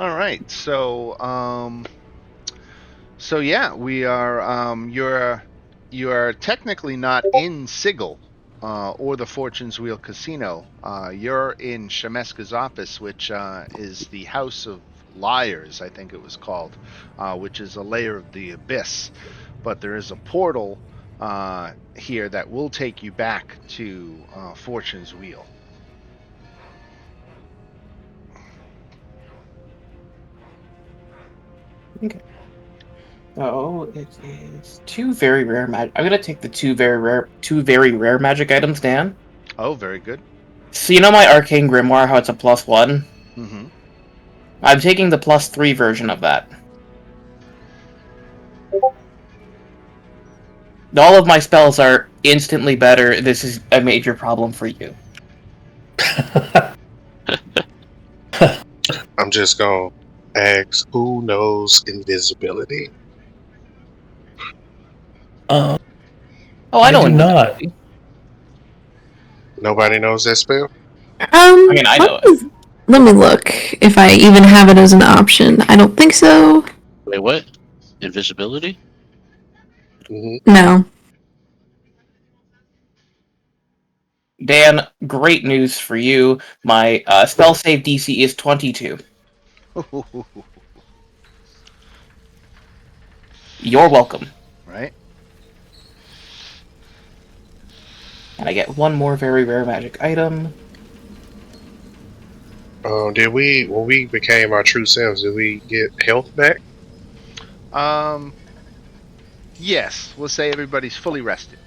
All right. So yeah, we are. You are technically not in Sigil, or the Fortune's Wheel Casino. You're in Shemeska's office, which is the House of Liars, I think it was called, which is a layer of the abyss. But there is a portal here that will take you back to Fortune's Wheel. Okay. So it is two very rare magic. I'm gonna take the two very rare magic items, Dan. Oh, very good. So you know my arcane grimoire, how it's a +1. Mm-hmm. I'm taking the +3 version of that. All of my spells are instantly better. This is a major problem for you. I'm just gonna ask, who knows invisibility? Oh, I I know do not. invisibility. Nobody knows that spell? I mean, I know it. Let me look if I even have it as an option. I don't think so. Wait, what? Invisibility? Hmm. No. Dan, great news for you. My spell save DC is 22. You're welcome. Right. And I get one more very rare magic item. Did we, when we became our true selves, did we get health back? Um. Yes, we'll say everybody's fully rested.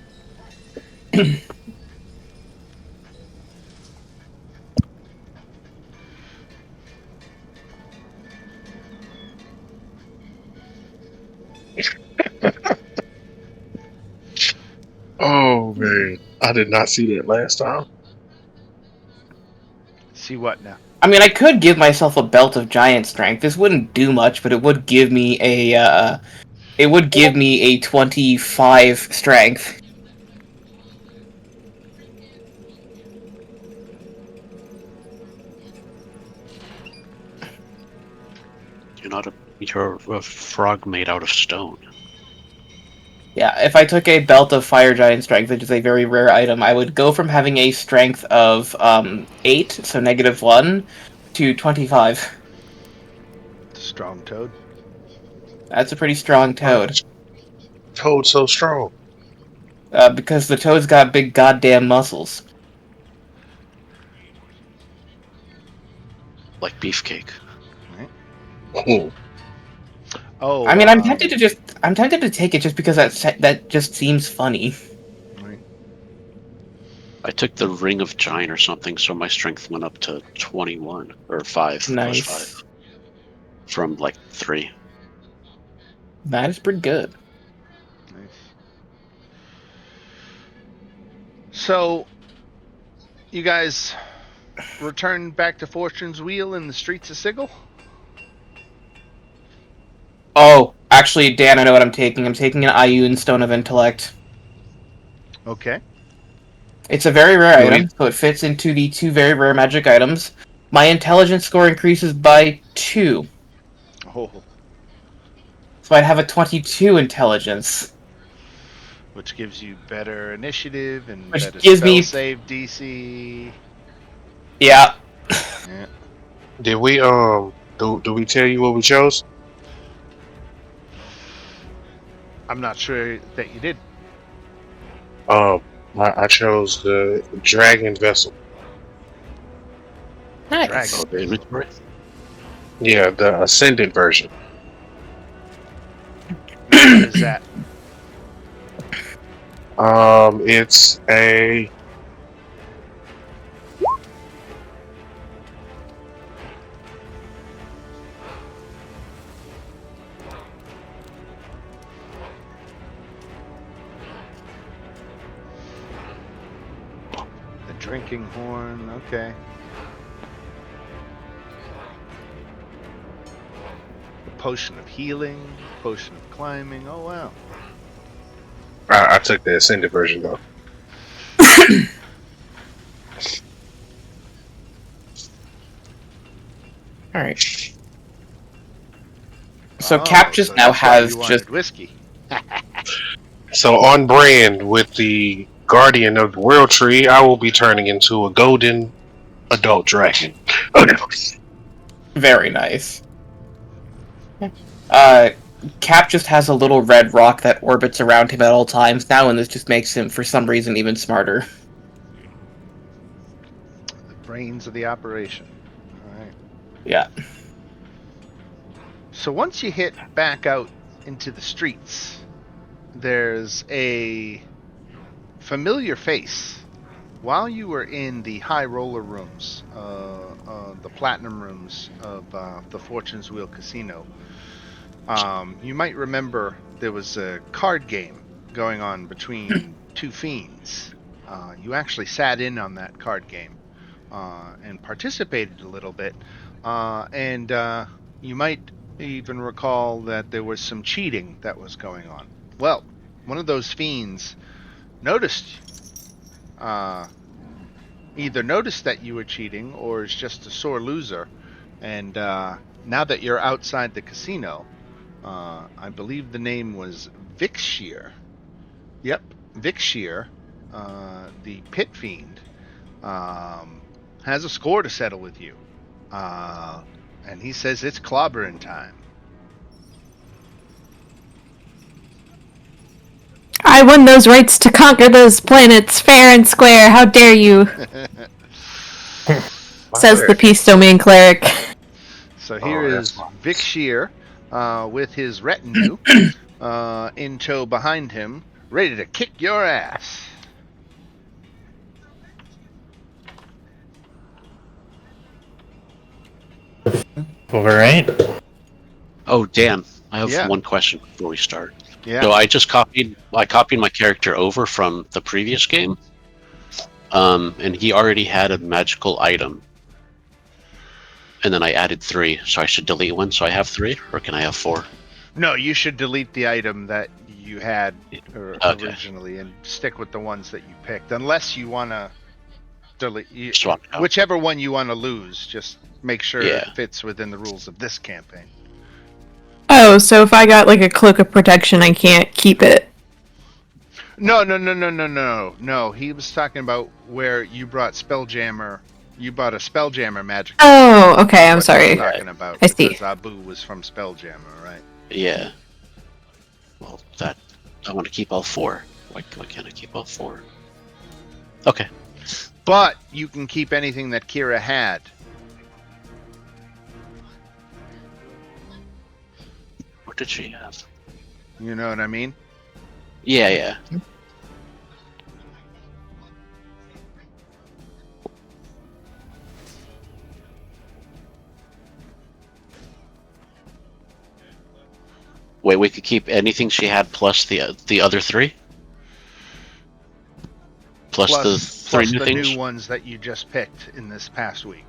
Oh man, I did not see that last time. See what now? I mean, I could give myself a belt of giant strength. This wouldn't do much, but it would give me a 25 strength. You're a frog made out of stone. Yeah, if I took a belt of fire giant strength, which is a very rare item, I would go from having a strength of 8, so -1, to 25. Strong toad. That's a pretty strong toad. Toad so strong. Because the toad's got big goddamn muscles. Like beefcake. Oh, Oh. I mean, I'm tempted to take it just because that just seems funny. Right. I took the Ring of Giant or something, so my strength went up to 21, or 5, Nice. plus 5. From, 3. That is pretty good. Nice. So, you guys return back to Fortune's Wheel in the streets of Sigil? Oh, actually, Dan, I know what I'm taking. I'm taking an Ioun Stone of Intellect. Okay. It's a very rare item, so it fits into the two very rare magic items. My intelligence score increases by 2. Oh. So I'd have a 22 intelligence. Which gives you better initiative and Which better gives spell me... save DC. Yeah. Yeah. did we do we tell you what we chose? I'm not sure that you did. I chose the dragon vessel. Nice. Dragon. Oh, the inventory? Yeah, the ascendant version. What is that? It's a The drinking horn. Okay. The potion of healing. Potion of climbing. Oh, wow. I took the ascendant version though. Alright. So Cap just so now that's why has you wanted just whiskey. So on brand with the Guardian of the World Tree, I will be turning into a golden adult dragon. very nice. Cap just has a little red rock that orbits around him at all times now, and this just makes him, for some reason, even smarter. The brains of the operation. All right. Yeah. So once you hit back out into the streets, there's a familiar face. While you were in the high roller rooms, the platinum rooms of the Fortune's Wheel Casino, you might remember there was a card game going on between two fiends. You actually sat in on that card game and participated a little bit, and you might even recall that there was some cheating that was going on. Well, one of those fiends noticed, either noticed that you were cheating or is just a sore loser, and now that you're outside the casino, I believe the name was Vixshear. Yep, Vixshear, the pit fiend, has a score to settle with you. And he says it's clobbering time. I won those rights to conquer those planets fair and square. How dare you? Says the Peace Domain cleric. So here that's is fine. Vixshear with his retinue in tow behind him, ready to kick your ass. Alright. Oh, Dan, I have Yeah. one question before we start. Yeah. So I copied my character over from the previous game, and he already had a magical item, and then I added 3. So I should delete 1. So I have 3, or can I have 4? No, you should delete the item that you had Okay. originally and stick with the ones that you picked, unless you want to delete Swap it out. whichever one you want to lose. Just make sure Yeah. it fits within the rules of this campaign. Oh, so if I got like a cloak of protection, I can't keep it. No. He was talking about where you brought Spelljammer. You bought a Spelljammer magic. Oh, okay. I'm What he was sorry. talking about I see. because Abu was from Spelljammer, right? Yeah. Well, I want to keep all 4. Why can't I keep all 4? Okay. But you can keep anything that Kira had. What did she have? You know what I mean? Yeah. Wait, we could keep anything she had plus the other 3? Plus the 3 new the things? new ones that you just picked in this past week.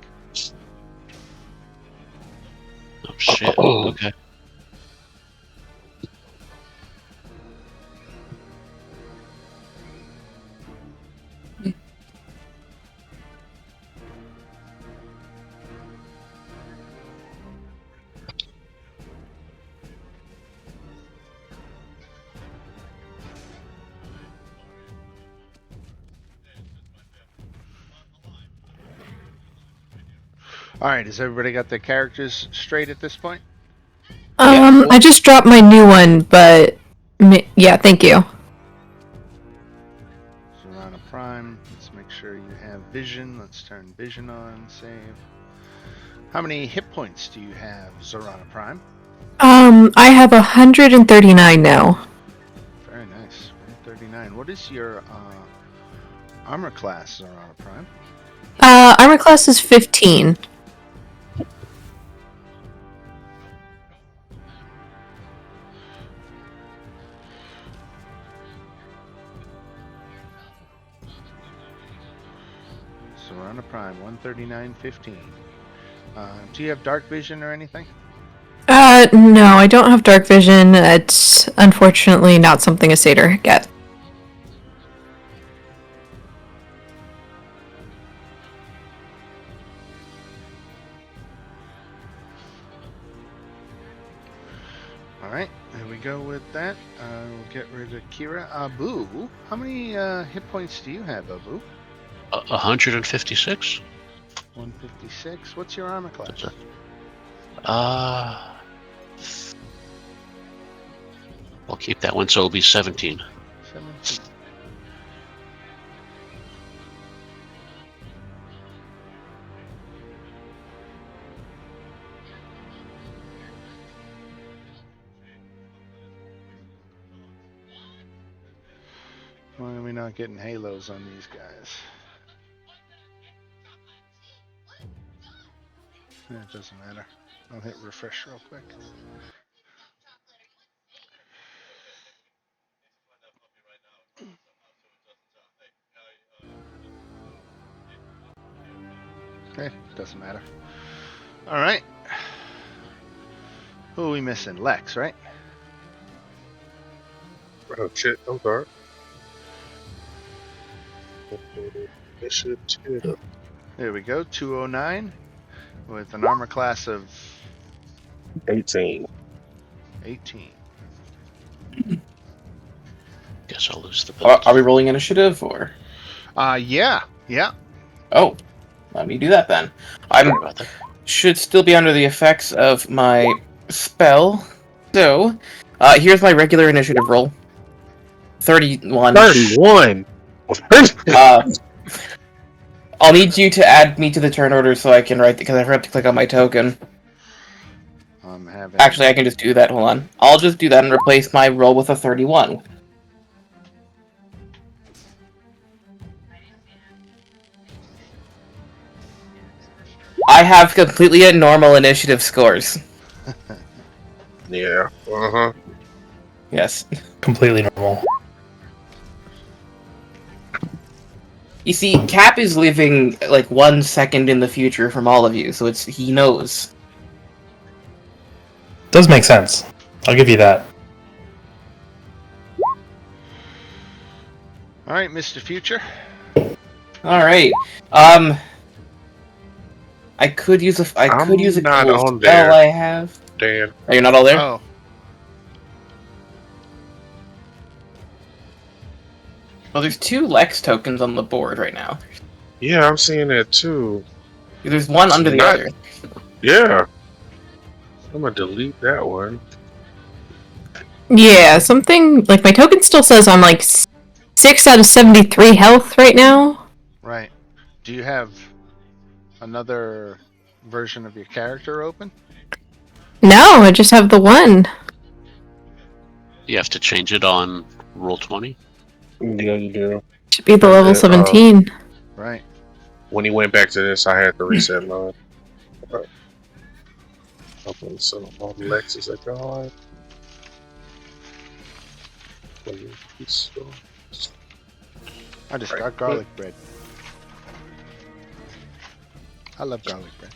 Oh, shit. Okay. All right, has everybody got their characters straight at this point? I just dropped my new one, but yeah, thank you. Zorana Prime. Let's make sure you have vision. Let's turn vision on. Save. How many hit points do you have, Zorana Prime? I have 139 now. Very nice. 139. What is your armor class, Zorana Prime? Armor class is 15. Zorana Prime, 139.15. Do you have dark vision or anything? No, I don't have dark vision. It's unfortunately not something a satyr gets. All right, there we go with that. We'll get rid of Kira. Abu, how many hit points do you have, Abu? 156. 156. What's your armor class? I'll keep that one, so it'll be 17. 17. Why are we not getting halos on these guys? It doesn't matter. I'll hit refresh real quick. Okay, doesn't matter. All right. Who are we missing? Lex, right? Oh shit, I'm sorry. Initiative. There we go. 209 with an armor class of 18. 18. Guess I'll lose the belt. Are we rolling initiative or? Yeah. Oh, let me do that then. Sorry about that. Should still be under the effects of my spell. So, here's my regular initiative roll. 31. 31! I'll need you to add me to the turn order so I can write, because I forgot to click on my token. I'm having. Actually, I can just do that. Hold on. I'll just do that and replace my roll with a 31. I have completely normal initiative scores. Yeah, uh-huh. Yes. Completely normal. You see, Cap is living like 1 second in the future from all of you, so he knows. Does make sense. I'll give you that. All right, Mr. Future. All right. I could use a I'm cool not on spell there. I have. Dan. Are you not all there? Oh, Well, there's 2 Lex tokens on the board right now. Yeah, I'm seeing that too. There's one under the Not- other. Yeah. I'm gonna delete that one. Yeah, something like my token still says I'm like 6 out of 73 health right now. right. Do you have another version of your character open? No, I just have the one. You have to change it on Roll20. Yeah, you do. Should be the level 17. Right. When he went back to this, I had to reset mine. Okay, so all the Lexes are gone. I just Right. got garlic bread. I love garlic bread.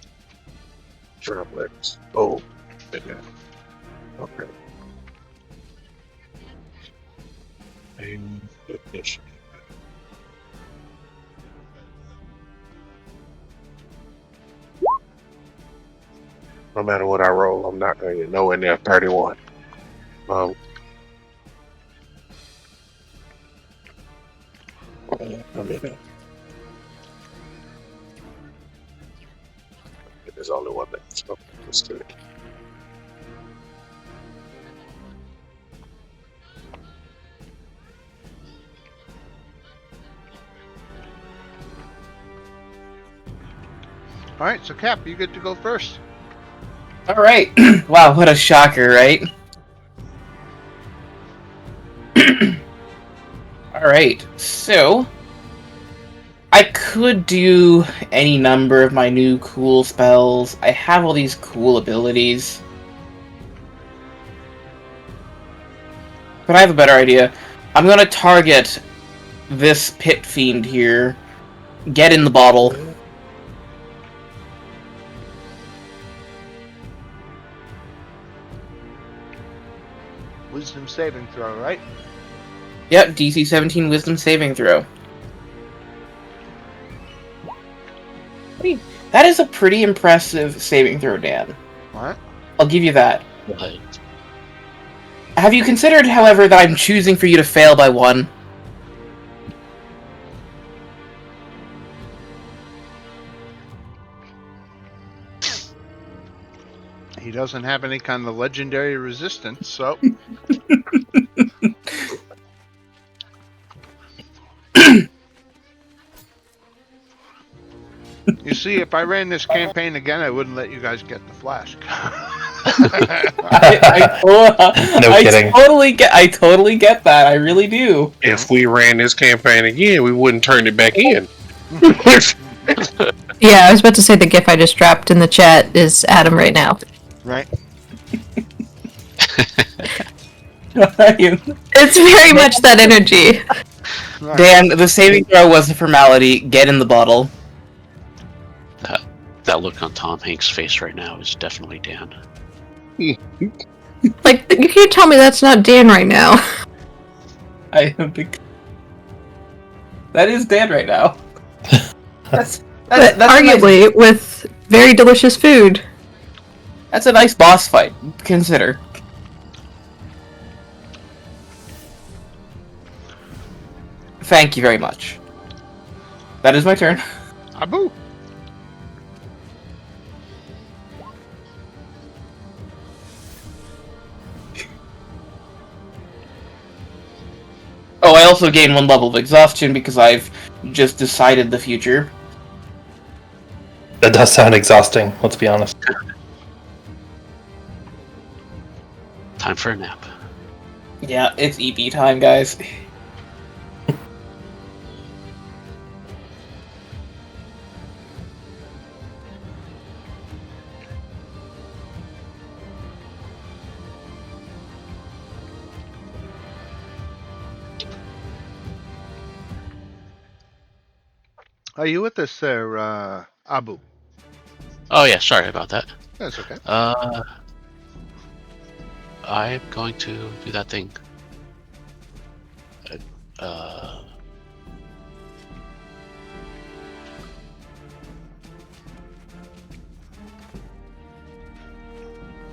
Drop Lex. Oh, okay. Okay. And ignition. No matter what I roll, I'm not going to get nowhere near 31. I mean, there's only one thing. So let's do it. All right, so Cap, you get to go first. All right. Wow, what a shocker, right? All right. So I could do any number of my new cool spells. I have all these cool abilities. But I have a better idea. I'm gonna target this pit fiend here. Get in the bottle. Wisdom saving throw, right? Yep, DC 17 Wisdom saving throw. That is a pretty impressive saving throw, Dan. What? I'll give you that. But Have you considered, however, that I'm choosing for you to fail by 1? He doesn't have any kind of legendary resistance, so. You see, if I ran this campaign again, I wouldn't let you guys get the flask. No kidding. I totally get that. I really do. If we ran this campaign again, we wouldn't turn it back in. Yeah, I was about to say the gif I just dropped in the chat is Adam right now. Right. It's very much that energy. Right. Dan, the saving throw was a formality. Get in the bottle. That look on Tom Hanks' face right now is definitely Dan. Like, you can't tell me that's not Dan right now. I think that is Dan right now. That's arguably with very delicious food. That's a nice boss fight. Consider. Thank you very much. That is my turn. Abu. Oh, I also gain 1 level of exhaustion because I've just decided the future. That does sound exhausting, let's be honest. Time for a nap. Yeah, it's EP time, guys. Are you with us there, Abu? Oh yeah, sorry about that. That's okay. I'm going to do that thing.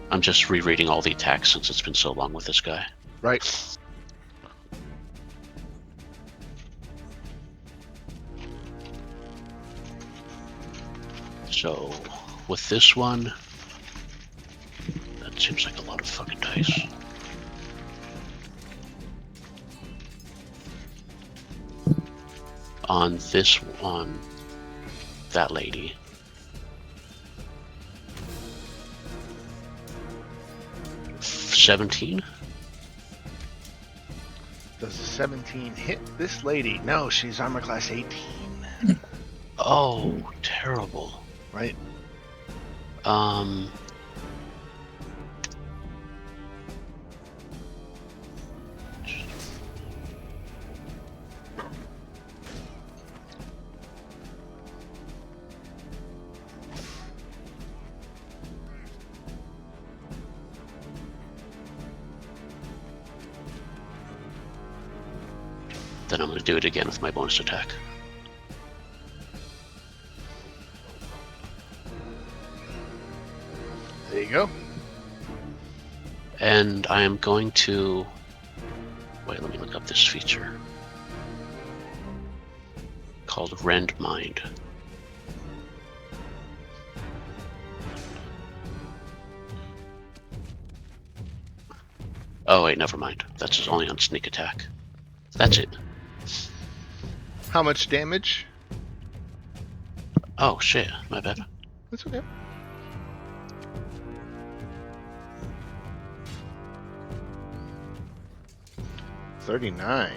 I'm just rereading all the attacks since it's been so long with this guy. Right. So, with this one, that seems like a lot of fucking dice. On this one, that lady. $17? Does a 17 hit this lady? No, she's armor class 18. Oh, terrible. Right. Then I'm going to do it again with my bonus attack. There you go. And I am going to... Wait, let me look up this feature. Called Rend Mind. Oh wait, never mind. That's just only on sneak attack. That's it. How much damage? Oh shit, my bad. That's okay. $39.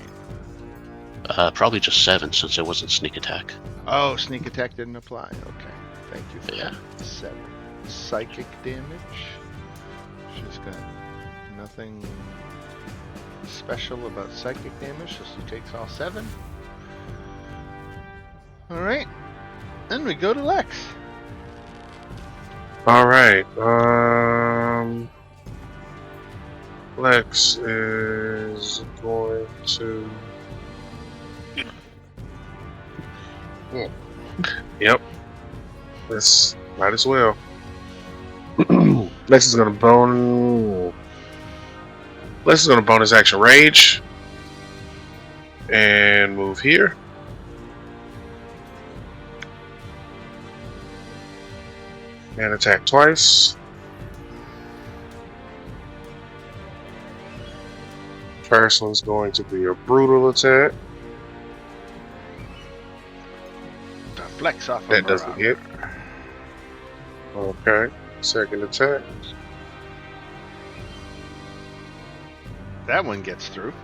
Probably just 7 since it wasn't sneak attack. Oh, sneak attack didn't apply. Okay. Thank you for Yeah. that. 7. Psychic damage. She's got nothing special about psychic damage, so she takes all 7. Alright. Then we go to Lex. Alright, Lex is going to... Yep. This might as well. Lex is gonna bone... Lex is going to bonus action rage and move here. And attack twice. First one's going to be a brutal attack. Flex off That of doesn't hit. Okay. Second attack. That one gets through.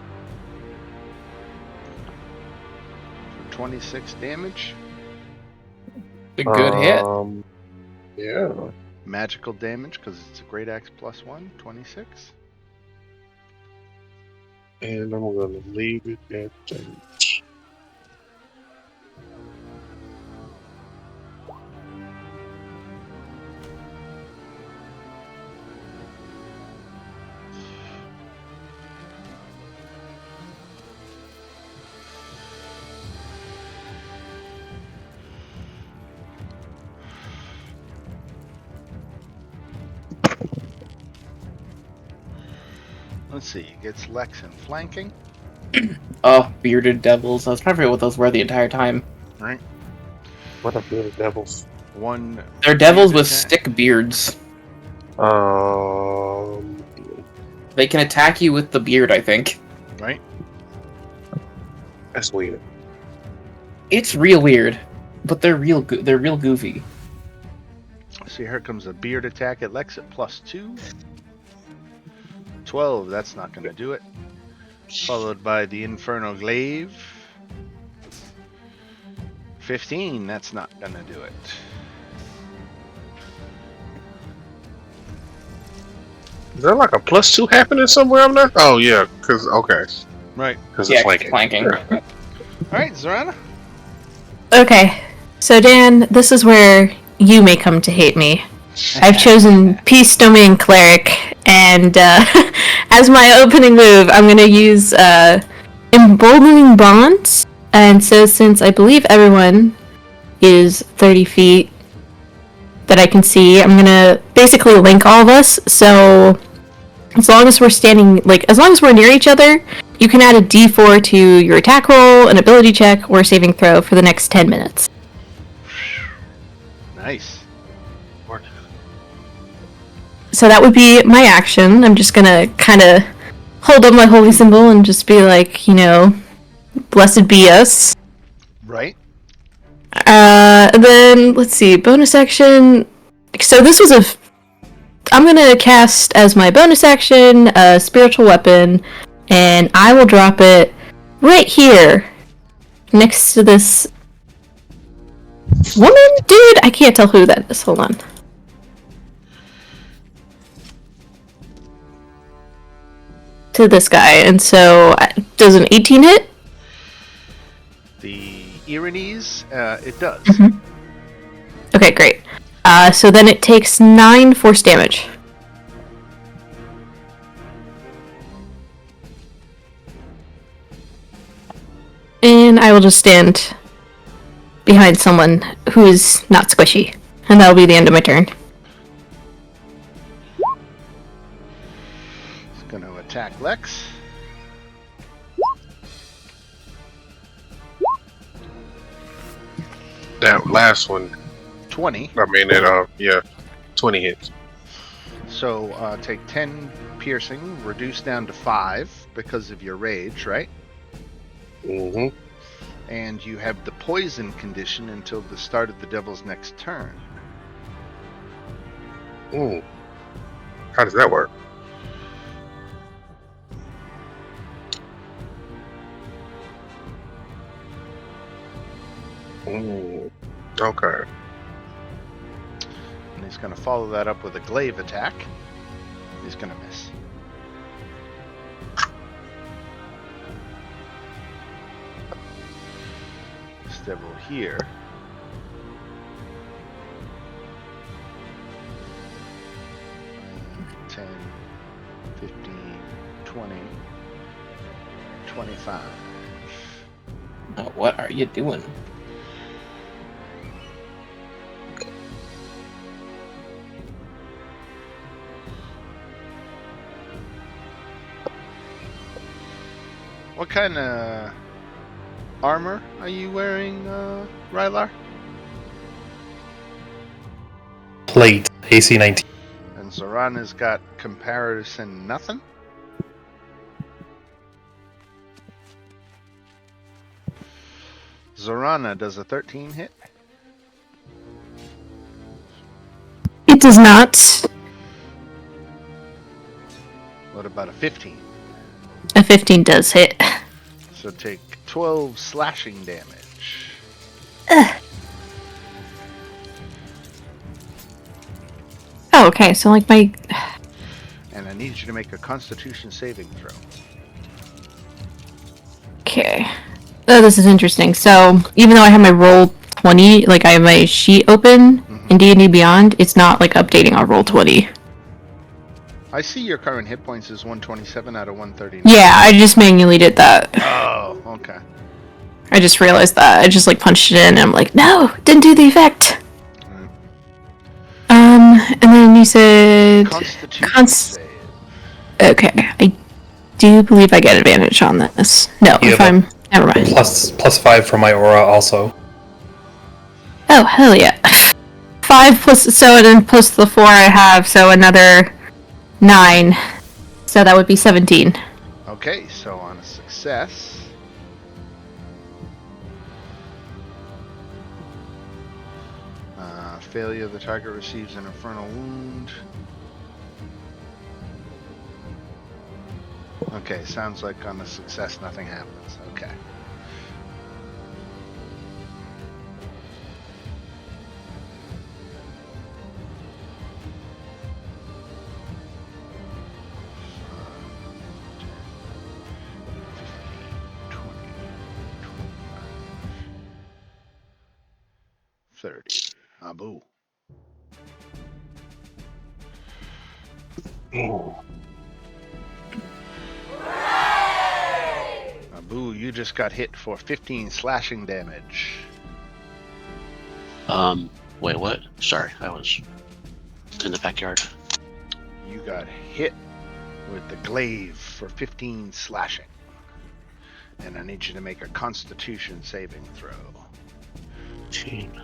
For 26 damage. A good hit. Yeah. Magical damage because it's a Great Axe +1, 26. And I'm going to leave it at that. Let's see, it gets Lex and flanking. Oh, bearded devils. I was trying to figure out what those were the entire time. Right. What a good devils. One. They're devils with attack. stick beards. Um, They can attack you with the beard, I think. Right. that's weird. It's real weird, but they're real goofy. See, here comes a beard attack at Lex at +2. 12, that's not going to do it. Followed by the Inferno Glaive. 15, that's not going to do it. Is there like a +2 happening somewhere? I'm not. Oh yeah, because okay, Right. because Yeah, it's flanking. flanking. Alright, Zorana. Okay, so Dan, this is where you may come to hate me. I've chosen Peace Domain Cleric, and as my opening move, I'm going to use Emboldening Bonds. And so, since I believe everyone is 30 feet that I can see, I'm going to basically link all of us. So, as long as we're standing, as long as we're near each other, you can add a d4 to your attack roll, an ability check, or saving throw for the next 10 minutes. Nice. So that would be my action. I'm just gonna kind of hold up my holy symbol and just be like, blessed be us. Right. Then, let's see, bonus action. So this was I'm gonna cast as my bonus action a spiritual weapon, and I will drop it right here next to this woman? Dude, I can't tell who that is. Hold on. To this guy, and so does an 18 hit? The Irenes, it does. Mm-hmm. Okay, great. So then it takes 9 force damage. And I will just stand behind someone who is not squishy. And that'll be the end of my turn. Going to attack Lex. That last one. 20. I mean, 20 hits. So take 10 piercing, reduce down to 5 because of your rage, right? Mm-hmm. And you have the poison condition until the start of the devil's next turn. How does that work? Okay. And he's going to follow that up with a glaive attack. He's going to miss. This devil here. And 10, 15, 20, 25. Oh, what are you doing? What kind of armor are you wearing, Rylar? Plate AC 19. And Zorana's got comparison nothing? Zorana, does a 13 hit? It does not. What about a 15? A 15 does hit. So take 12 slashing damage. Oh, okay. So like my And I need you to make a constitution saving throw. okay. Oh, this is interesting. So even though I have my roll 20, like I have my sheet open in D&D Beyond, it's not like updating our roll 20. I see your current hit points is 127 out of 139. Yeah, I just manually did that. Oh, okay. I just realized that. I just like punched it in and I'm like, no, didn't do the effect. Right. And then you said Constitution save. okay. I do believe I get advantage on this. No, You if have I'm never mind. Plus 5 for my aura also. Oh, hell yeah. 5 plus, so then plus the 4 I have, so another 9. So that would be 17. Okay, so on a success, failure, the target receives an infernal wound. Okay, sounds like on a success nothing happens. Okay. Abu. Abu, you just got hit for 15 slashing damage. Wait, what? Sorry, I was in the backyard. You got hit with the glaive for 15 slashing. And I need you to make a constitution saving throw. 15.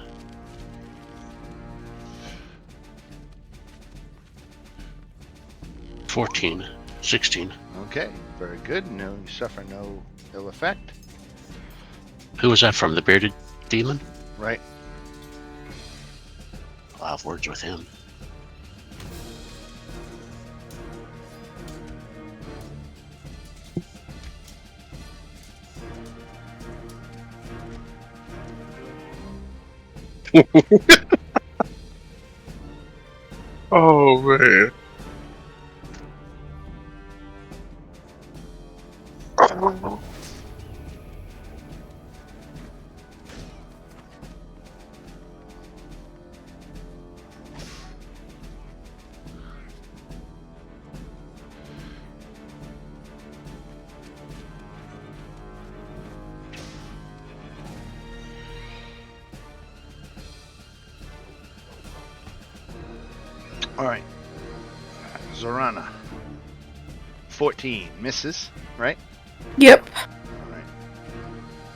$14, 16. Okay, very good. No, you suffer no ill effect. Who was that from? The bearded demon? Right. I'll have words with him. Oh man. All right. Zorana. 14 misses, right? Yep. All right.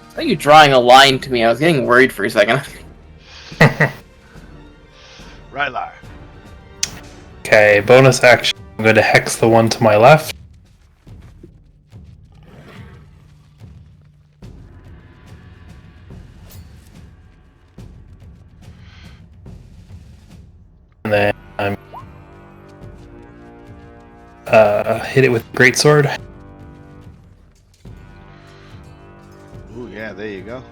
I thought you drawing a line to me. I was getting worried for a second. Rylar. Okay, bonus action. I'm going to hex the one to my left. And then I'm hit it with greatsword. Ooh, yeah, there you go.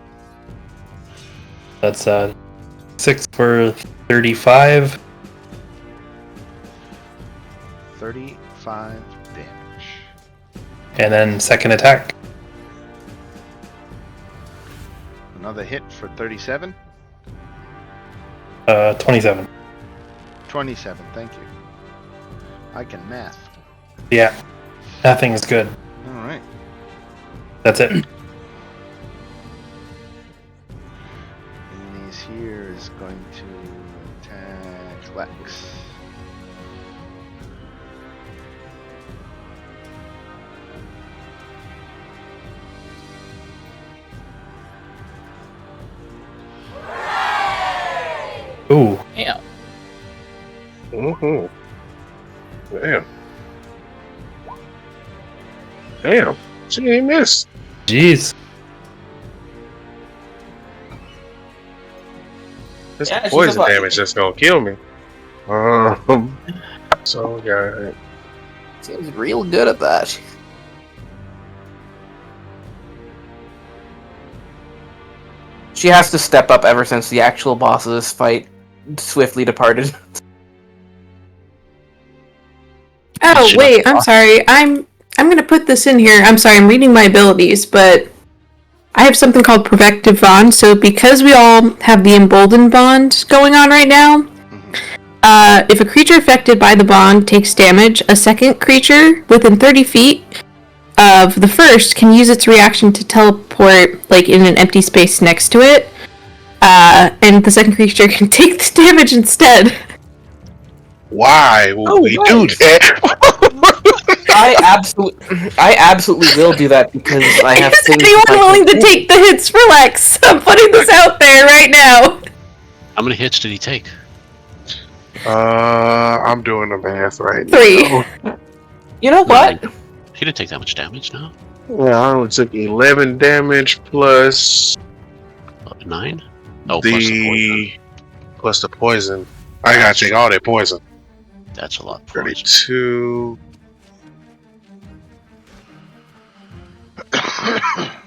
That's 6 for 35. 35 damage. And then second attack. Another hit for 37. 27. 27, thank you. I can math. Yeah, nothing is good. All right. That's it. And these here is going to attack Lex. Ooh. Yeah. Mm-hmm. Damn. Damn. She ain't missed. Jeez. It's Yeah, the she's poison a- damage that's gonna kill me. So yeah. Seems real good at that. She has to step up ever since the actual boss of this fight swiftly departed. Oh She wait, left I'm off. sorry. I'm gonna put this in here. I'm sorry. I'm reading my abilities, but I have something called Protective Bond. So because we all have the Emboldened Bond going on right now, Mhm. if a creature affected by the bond takes damage, a second creature within 30 feet of the first can use its reaction to teleport like in an empty space next to it, and the second creature can take the damage instead. Why would Oh, we right. do that? I absolutely will do that because I have Is things. anyone I willing to can- take the hits for Lex? I'm putting this out there right now. How many hits did he take? I'm doing the math right 3. now. You know what? He didn't take that much damage, no? Yeah, I only took 11 damage plus 9? Oh, plus the poison. plus the poison. I gotta take all that poison. That's a lot of poison. 32.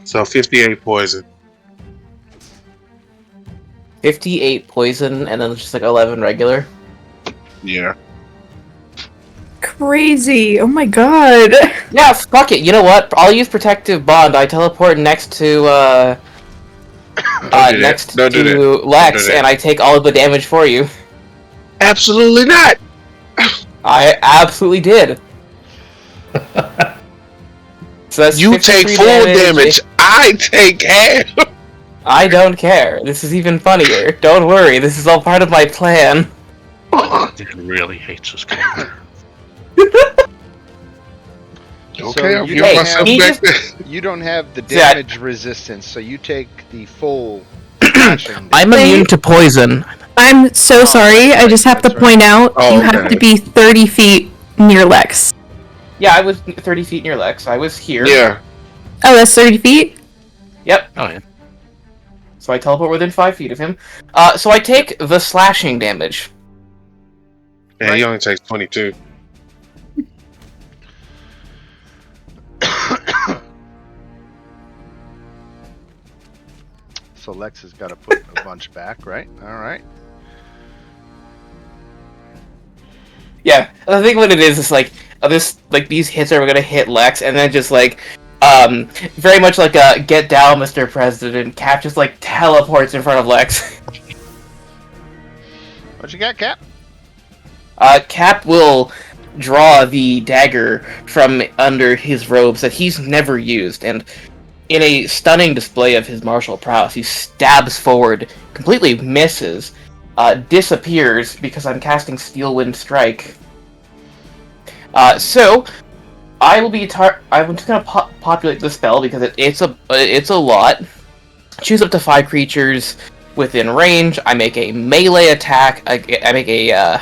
So 58 poison. 58 poison and then just like 11 regular. Yeah. Crazy. Oh my god. Yeah, fuck it. You know what? I'll use Protective Bond. I teleport next to Don't do that. next Don't do to that. Lex, Don't do that. and I take all of the damage for you. Absolutely not. I absolutely did. So that's You take 53 full damage. I take half. I don't care. This is even funnier. Don't worry. This is all part of my plan. He really hates this character. Okay, So I'll you give don't myself he back just- there. You don't have the Yeah. damage resistance, so you take the full slashing damage. I'm Wait. immune to poison. I'm so Oh, sorry. that's I just right, have to that's point out Oh, you okay. have to be 30 feet near Lex. Yeah, I was 30 feet near Lex. I was here. Yeah. Oh, that's 30 feet? Yep. Oh, yeah. So I teleport within 5 feet of him. So I take the slashing damage. Yeah, he only takes 22. So Lex has got to put a bunch back, right? All right. Yeah, I think what it is like these hits are gonna hit Lex, and then just like very much like a get down, Mr. President. Cap just like teleports in front of Lex. What you got, Cap? Cap will draw the dagger from under his robes that he's never used, and in a stunning display of his martial prowess, he stabs forward, completely misses, disappears because I'm casting Steel Wind Strike. So I will be I'm just gonna populate the spell because it's a lot. Choose up to 5 creatures within range. I make a melee attack. I make a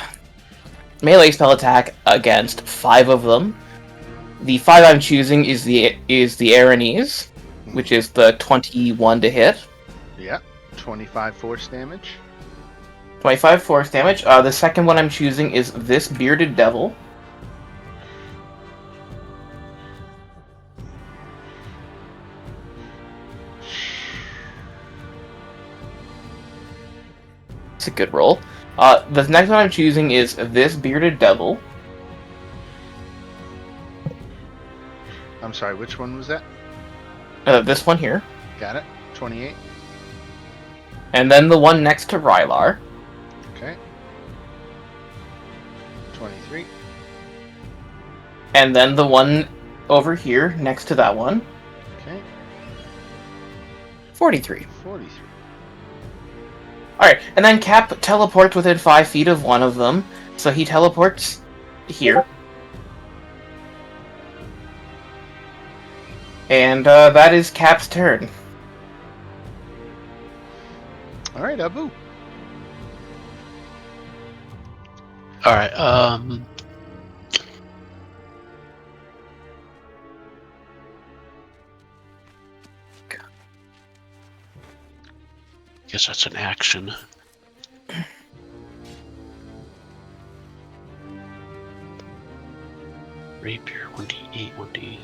melee spell attack against 5 of them. The 5 I'm choosing is the Aranese, which is the 21 to hit. Yeah. 25 force damage. 25 force damage. The second one I'm choosing is this Bearded Devil. It's a good roll. The next one I'm choosing is this Bearded Devil. I'm sorry, which one was that? This one here. Got it. 28. And then the one next to Rylar. Okay. 23. And then the one over here next to that one. Okay. 43. 43. Alright, and then Cap teleports within 5 feet of one of them. So he teleports here. And that is Cap's turn. All right, Abu. All right. Guess that's an action. Rapier, 1d8, 1d.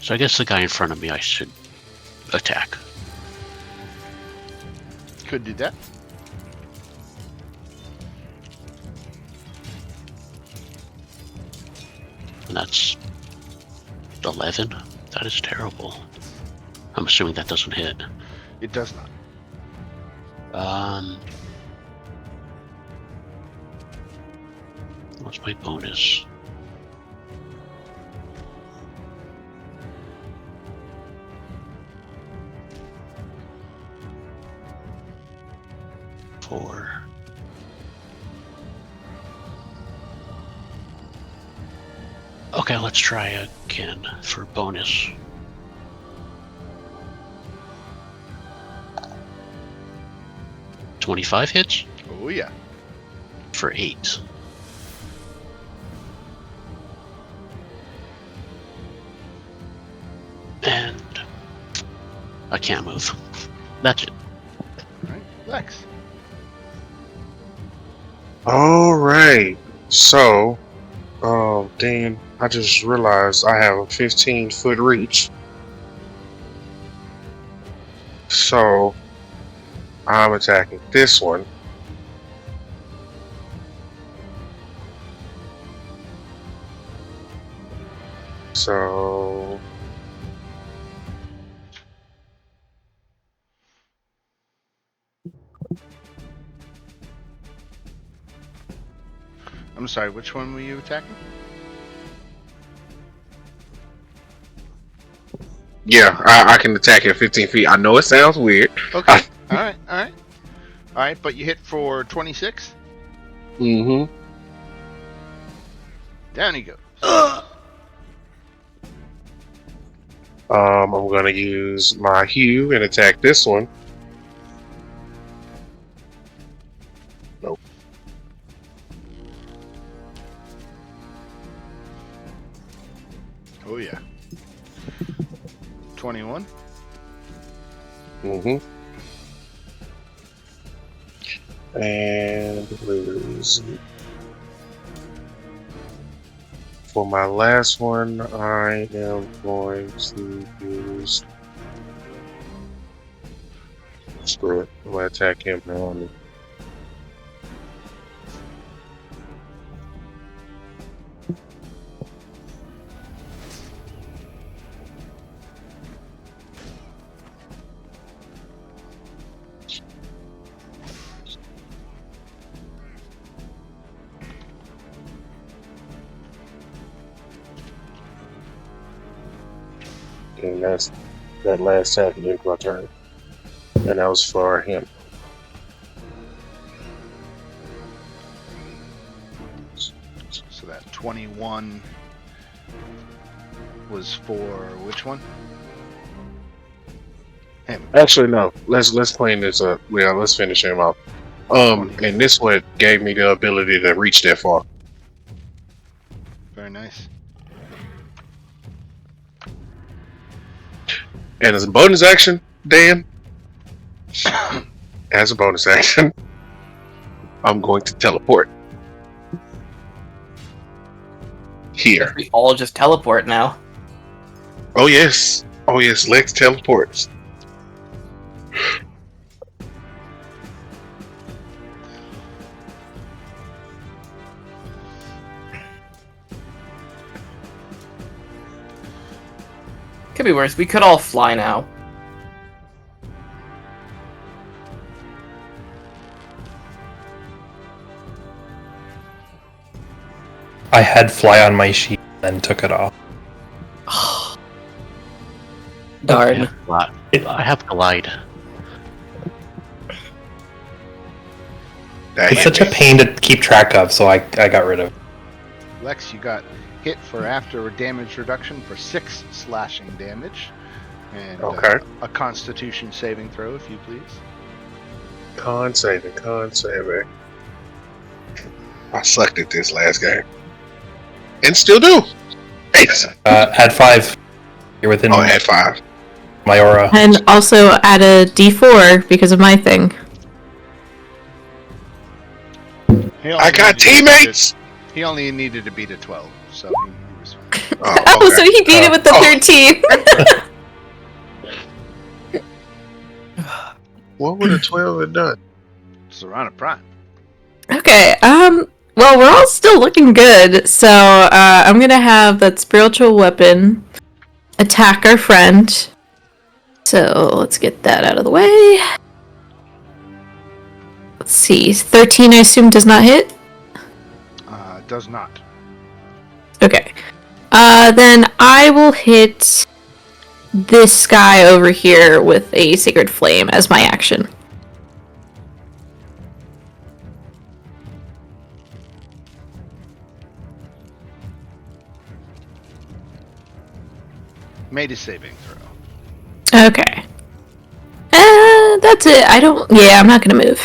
So I guess the guy in front of me I should attack. Could do that. And that's 11. That is terrible. I'm assuming that doesn't hit. It does not. What's my bonus? Four. Okay, let's try again for bonus. $25 hits Oh yeah. for 8. And I can't move. That's it. All right, Lex. All right. So, Dan, I just realized I have a 15-foot reach. So, I'm attacking this one. So, I'm sorry. Which one were you attacking? yeah, I can attack at 15 feet. I know it sounds weird. Okay. All right. All right. All right. But you hit for 26. Mm-hmm. Down he goes. I'm gonna use my hue and attack this one. Nope. Oh yeah. 21. Mm-hmm. And where is it? For my last one, I am going to use. Screw it. I'm gonna attack him now. And that's that last attack into my turn. And that was for him. So that 21 was for which one? Him. Actually, no. Let's clean this up. Well, let's finish him off. And this what gave me the ability to reach that far. Very nice. And as a bonus action, Dan, as a bonus action, I'm going to teleport here. We all just teleport now. Oh yes, Lex teleports. Could be worse. We could all fly now. I had fly on my sheet, then took it off. Darn. I have glide. It's such a pain to keep track of, so I got rid of it. Lex, you got hit for after damage reduction for 6 slashing damage. And Okay. a constitution saving throw, if you please. Con saving. I sucked at this last game. And still do. Thanks. Add 5. You're within Oh, add 5. my aura. And also add a D4 because of my thing. I got teammates! He only needed to beat a 12, so he was fine. Oh, so he beat it with the 13. What would a 12 have done? Serrana Prime. Okay, well, we're all still looking good, so, I'm gonna have that spiritual weapon attack our friend. So, let's get that out of the way. Let's see, 13 I assume does not hit? Does not. Okay. Then I will hit this guy over here with a Sacred Flame as my action. Made a saving throw. Okay. That's it. I'm not gonna move.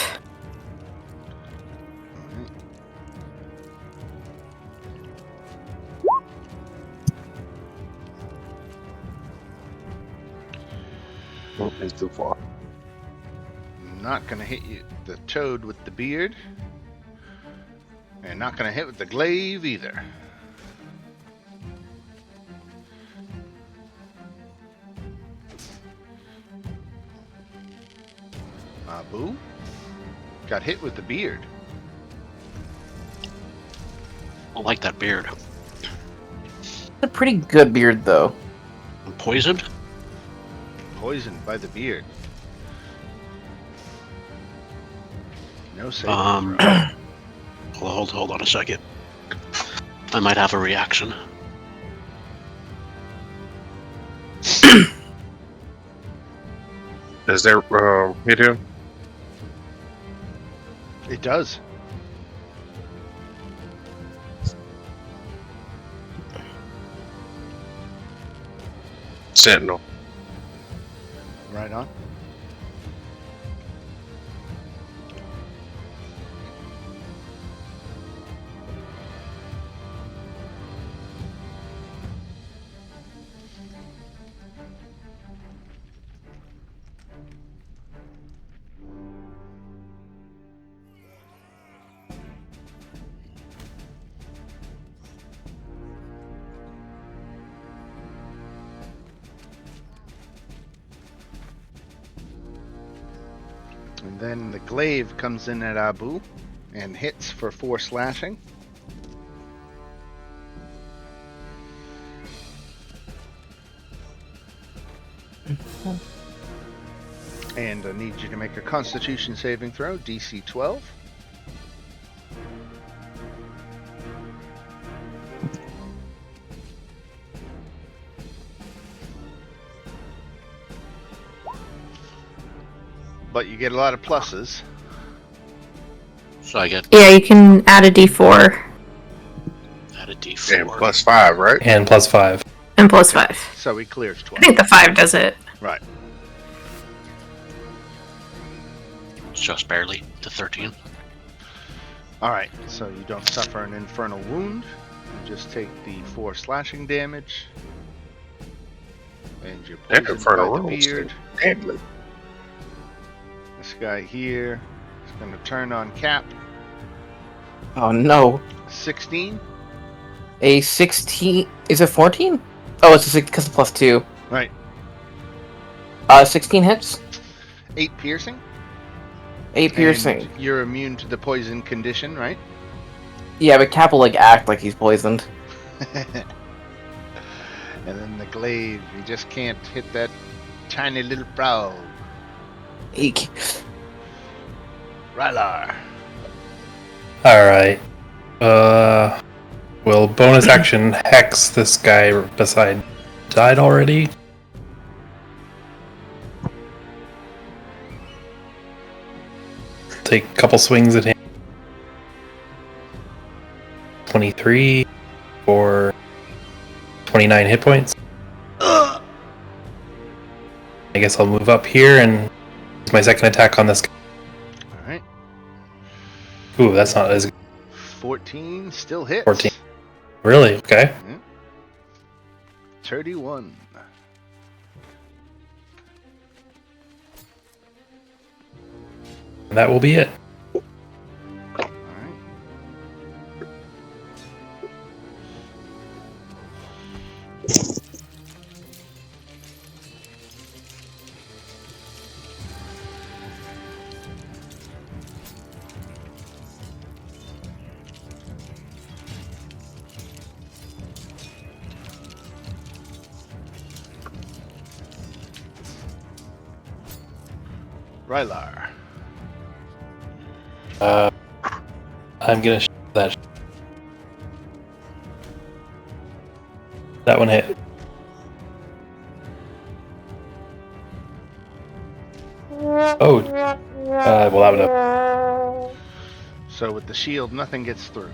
It's too far. Not gonna hit you, the toad with the beard. And not gonna hit with the glaive either. Boo. Got hit with the beard. I like that beard. It's a pretty good beard, though. I'm poisoned? Poisoned by the beard. No saving throw. Hold on a second. I might have a reaction. Does that hit him? It does. Sentinel. Right on. And then the glaive comes in at Abu and hits for 4 slashing. And I need you to make a Constitution saving throw, DC 12. But you get a lot of pluses. So I get Yeah, you can add a D4 add a D4. And plus 5, right? And plus 5. and plus 5. So he clears I 12. think the 5 does it. Right. Just barely to 13. Alright, so you don't suffer an infernal wound. You just take the 4 slashing damage. And you're That poisoned infernal by the wound beard. deadly. This guy here is going to turn on Cap. Oh, no. 16. A 16... Is it 14? Oh, it's a 6 because of plus 2. Right. 16 hits? 8 piercing. 8 piercing. And you're immune to the poison condition, right? Yeah, but Cap will, act like he's poisoned. And then the glaive, you just can't hit that tiny little frog. Eek. Rylar. Alright. Will bonus action hex this guy beside died already? Take a couple swings at him. 23 for 29 hit points. I guess I'll move up here and use my second attack on this guy. Ooh, that's not as 14 still hits. 14. Really? Okay. 31. That will be it. All right. Rylar. I'm gonna that. That one hit. Oh. Well, that would have. So with the shield, nothing gets through.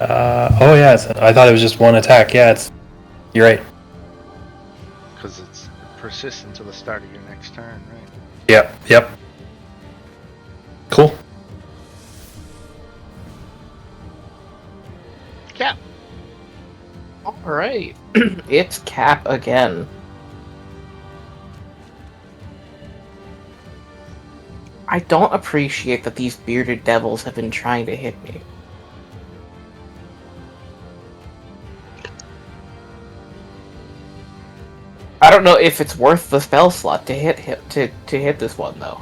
Oh yeah. I thought it was just one attack. Yeah, You're right. Because it persists until the start of your next turn, right? Yep. Cool. Cap. Alright. It's Cap again. I don't appreciate that these bearded devils have been trying to hit me. I don't know if it's worth the spell slot to hit this one though.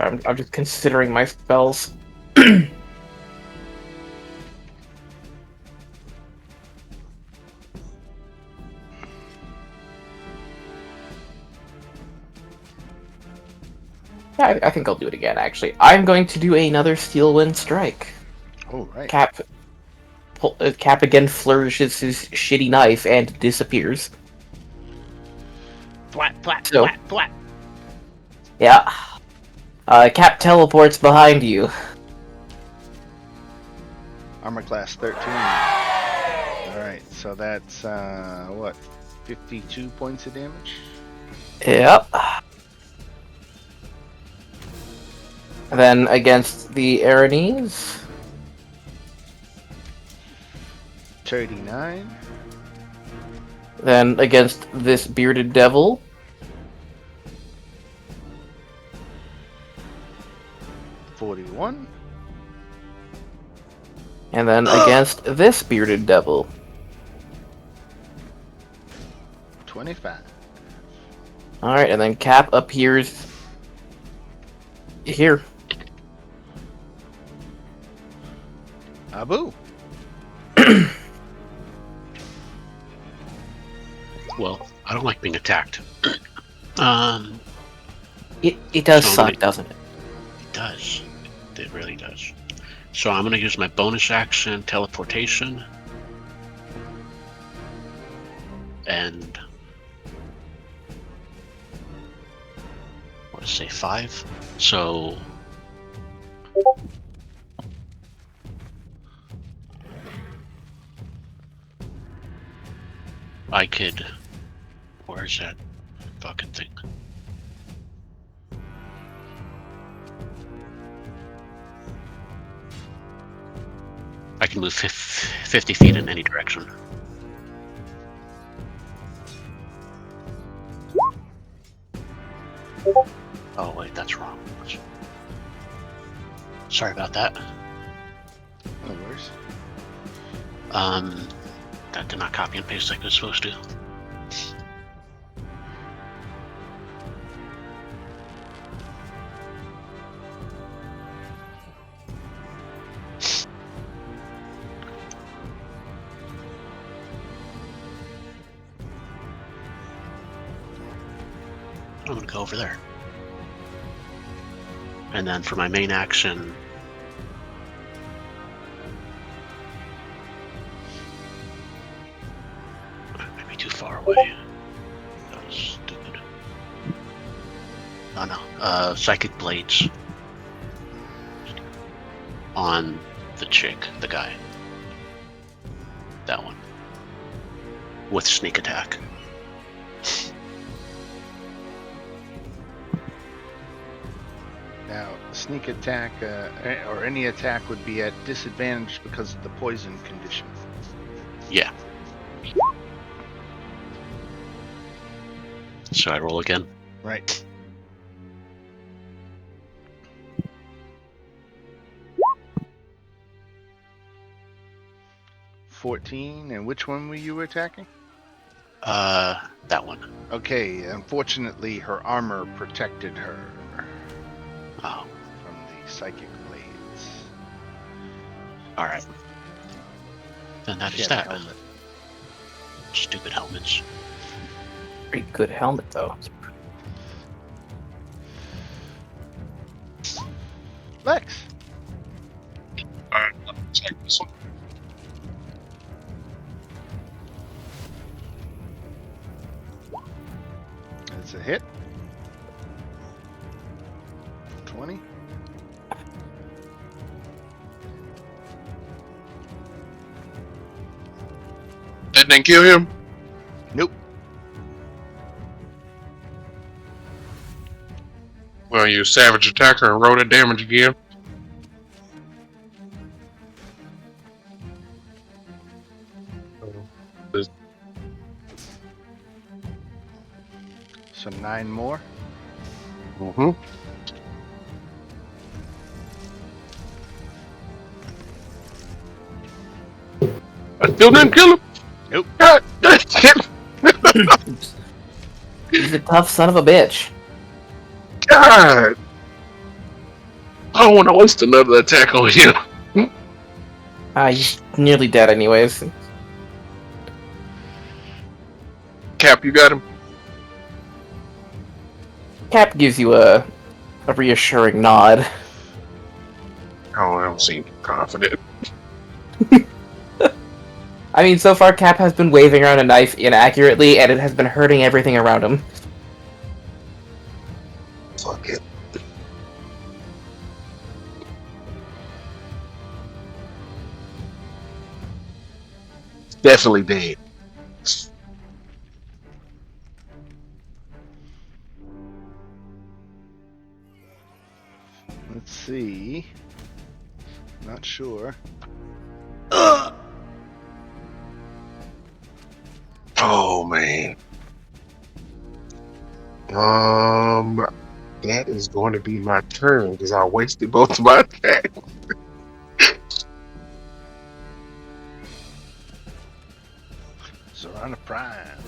I'm just considering my spells. Yeah, I think I'll do it again, actually. I'm going to do another Steel Wind Strike. Oh, right. Cap again flourishes his shitty knife and disappears. Flat, flat, So- flat, flat. Yeah. Cap teleports behind you. Armor class 13. Alright, so that's, what? 52 points of damage? Yep. Then against the Aranese. 39. Then against this bearded devil. 41. And then against this bearded devil. 25. Alright, and then Cap appears here. Abu. Well, I don't like being attacked. It does So suck, many- doesn't it? It does. It really does. So I'm going to use my bonus action, teleportation. And... what to say, 5? So... I could... where's that fucking thing? I can move 50 feet in any direction. Oh wait, that's wrong. Sorry about that. No worries. That did not copy and paste like it was supposed to. I'm gonna go over there. And then for my main action, I might be too far away. That was stupid. Oh no. Psychic Blades on the chick, the guy. That one. With sneak attack. Now, sneak attack or any attack would be at disadvantage because of the poison condition. Yeah. Should I roll again? Right. $14, and which one were you attacking? That one. Okay, unfortunately, her armor protected her Oh, from the psychic blades. alright. Then that She is had a that. helmet. Stupid helmets. Pretty good helmet, though. Lex! Alright, check this one. That's a hit. 20. That didn't kill him? Nope. Well, you savage attacker and roll that damage again. So 9 more. Mm-hmm. I still didn't kill him. Nope. God damn it. He's a tough son of a bitch. God. I don't want to waste another attack on him. He's nearly dead anyways. Cap, you got him? Cap gives you a reassuring nod. Oh, I don't seem confident. I mean, so far Cap has been waving around a knife inaccurately, and it has been hurting everything around him. Fuck it. Definitely dead. Let's see. Not sure. Oh man. That is going to be my turn because I wasted both of my attacks. Zorana Prime.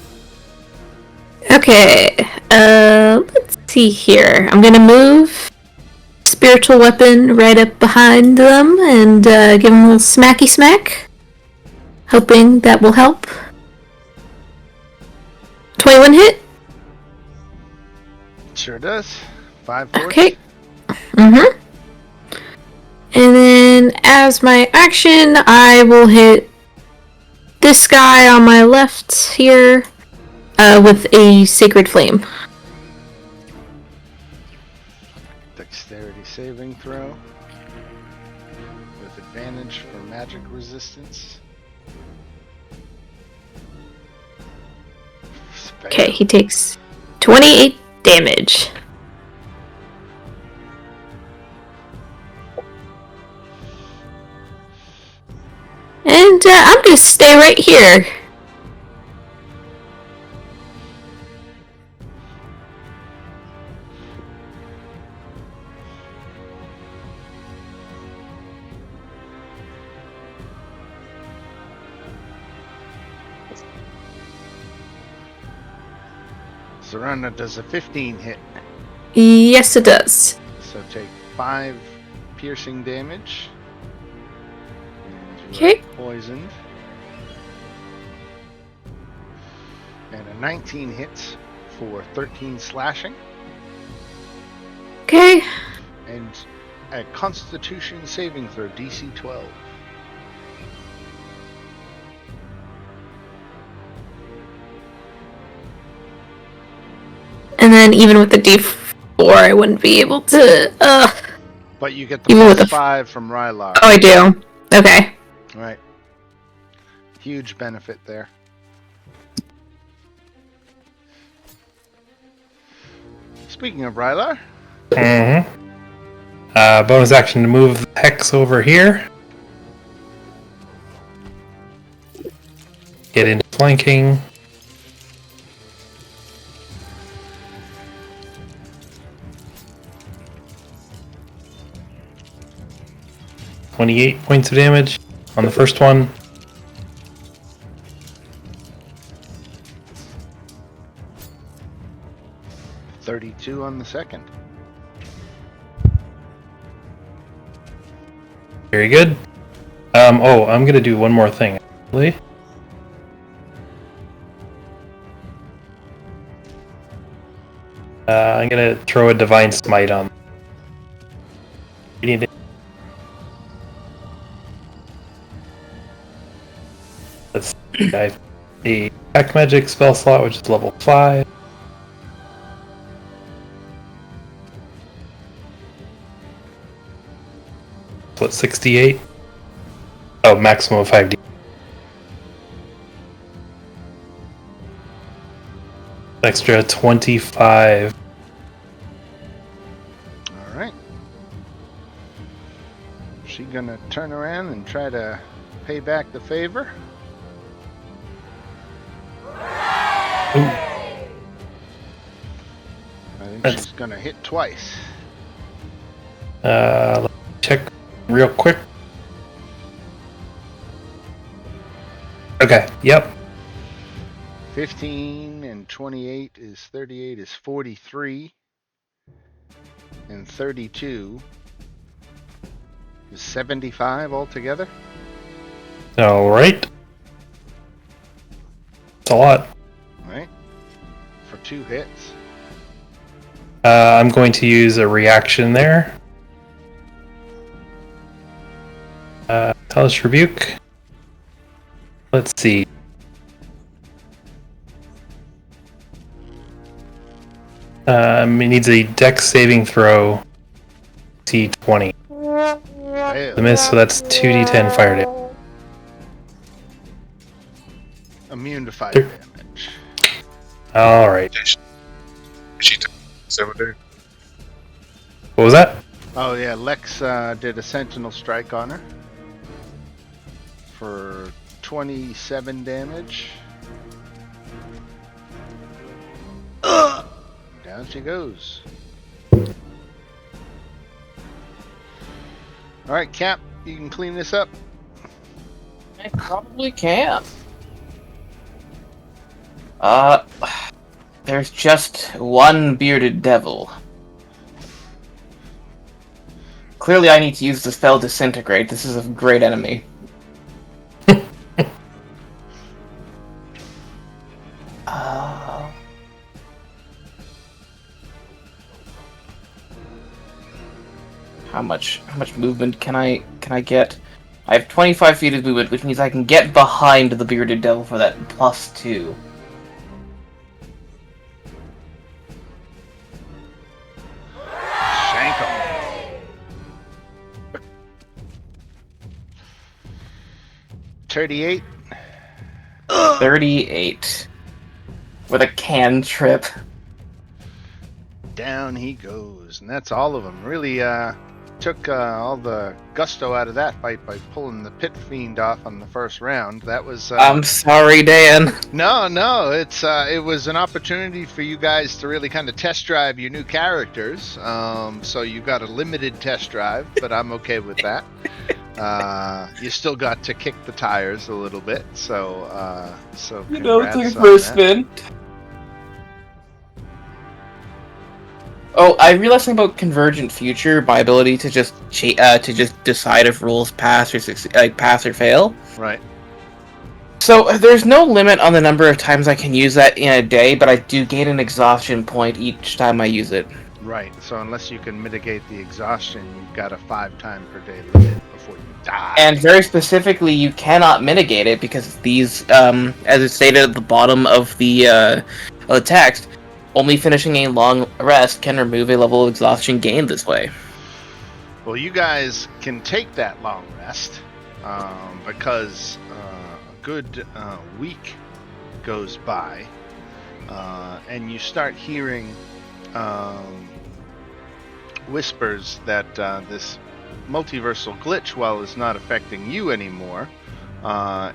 Okay, let's see here. I'm gonna move spiritual weapon right up behind them and give them a little smacky smack. Hoping that will help. 21 hit? Sure does. 5 force. Okay. Mm-hmm. And then as my action, I will hit this guy on my left here with a Sacred Flame. Dexterity saving throw. With advantage for magic resistance. Okay, he takes 28 damage. And I'm gonna stay right here. Zorana does a 15 hit. Yes, it does. So take 5 piercing damage. And you Okay. are poisoned. And a 19 hits for 13 slashing. Okay. And a Constitution saving throw, DC 12. And then even with the D4, 4, I wouldn't be able to. But you get the Even with plus the 5 from Rylar. Oh, I do. Okay. Right. Huge benefit there. Speaking of Rylar, Bonus action to move the hex over here. Get into flanking. $28 points of damage on the first one. $32 on the second. Very good. Oh, I'm gonna do one more thing, actually. I'm gonna throw a Divine Smite on. You need to... Let's see. I have the Attack Magic spell slot, which is level 5. What, 68? Oh, maximum of 5D. Extra 25. All right. She gonna turn around and try to pay back the favor. I think she's gonna hit twice. Let me check real quick. Okay, yep. 15 and 28 is 38 is 43. And 32 is 75 altogether. Alright. That's a lot. All right. For 2 hits. I'm going to use a reaction there. Hellish Rebuke. Let's see. It needs a Dex saving throw. T20. Fail. The miss, so that's 2d10 fire damage. Immune to fire damage. Alright. She took 7 days. What was that? Oh yeah, Lex did a Sentinel Strike on her for 27 damage. Down she goes. Alright, Cap, you can clean this up. I probably can. There's just one bearded devil. Clearly I need to use the spell Disintegrate. This is a great enemy. How much movement can I get? I have 25 feet of movement, which means I can get behind the bearded devil for that +2. Shank him. 38. 38. With a cantrip. Down he goes. And that's all of them. Really took all the gusto out of that fight by pulling the Pit Fiend off on the first round. That was... I'm sorry, Dan. No, it was an opportunity for you guys to really kind of test drive your new characters. So you got a limited test drive, but I'm okay with that. You still got to kick the tires a little bit, so You know, it's like congrats a on first that. spin. Oh, I realized something about Convergent Future, my ability to just decide if rules pass or pass or fail. Right. So there's no limit on the number of times I can use that in a day, but I do gain an exhaustion point each time I use it. Right. So unless you can mitigate the exhaustion, you've got a 5 time per day limit before you die. And very specifically, you cannot mitigate it because these, as it's stated at the bottom of the text, only finishing a long rest can remove a level of exhaustion gained this way. Well, you guys can take that long rest because a good week goes by, and you start hearing whispers that this multiversal glitch, while it's not affecting you anymore,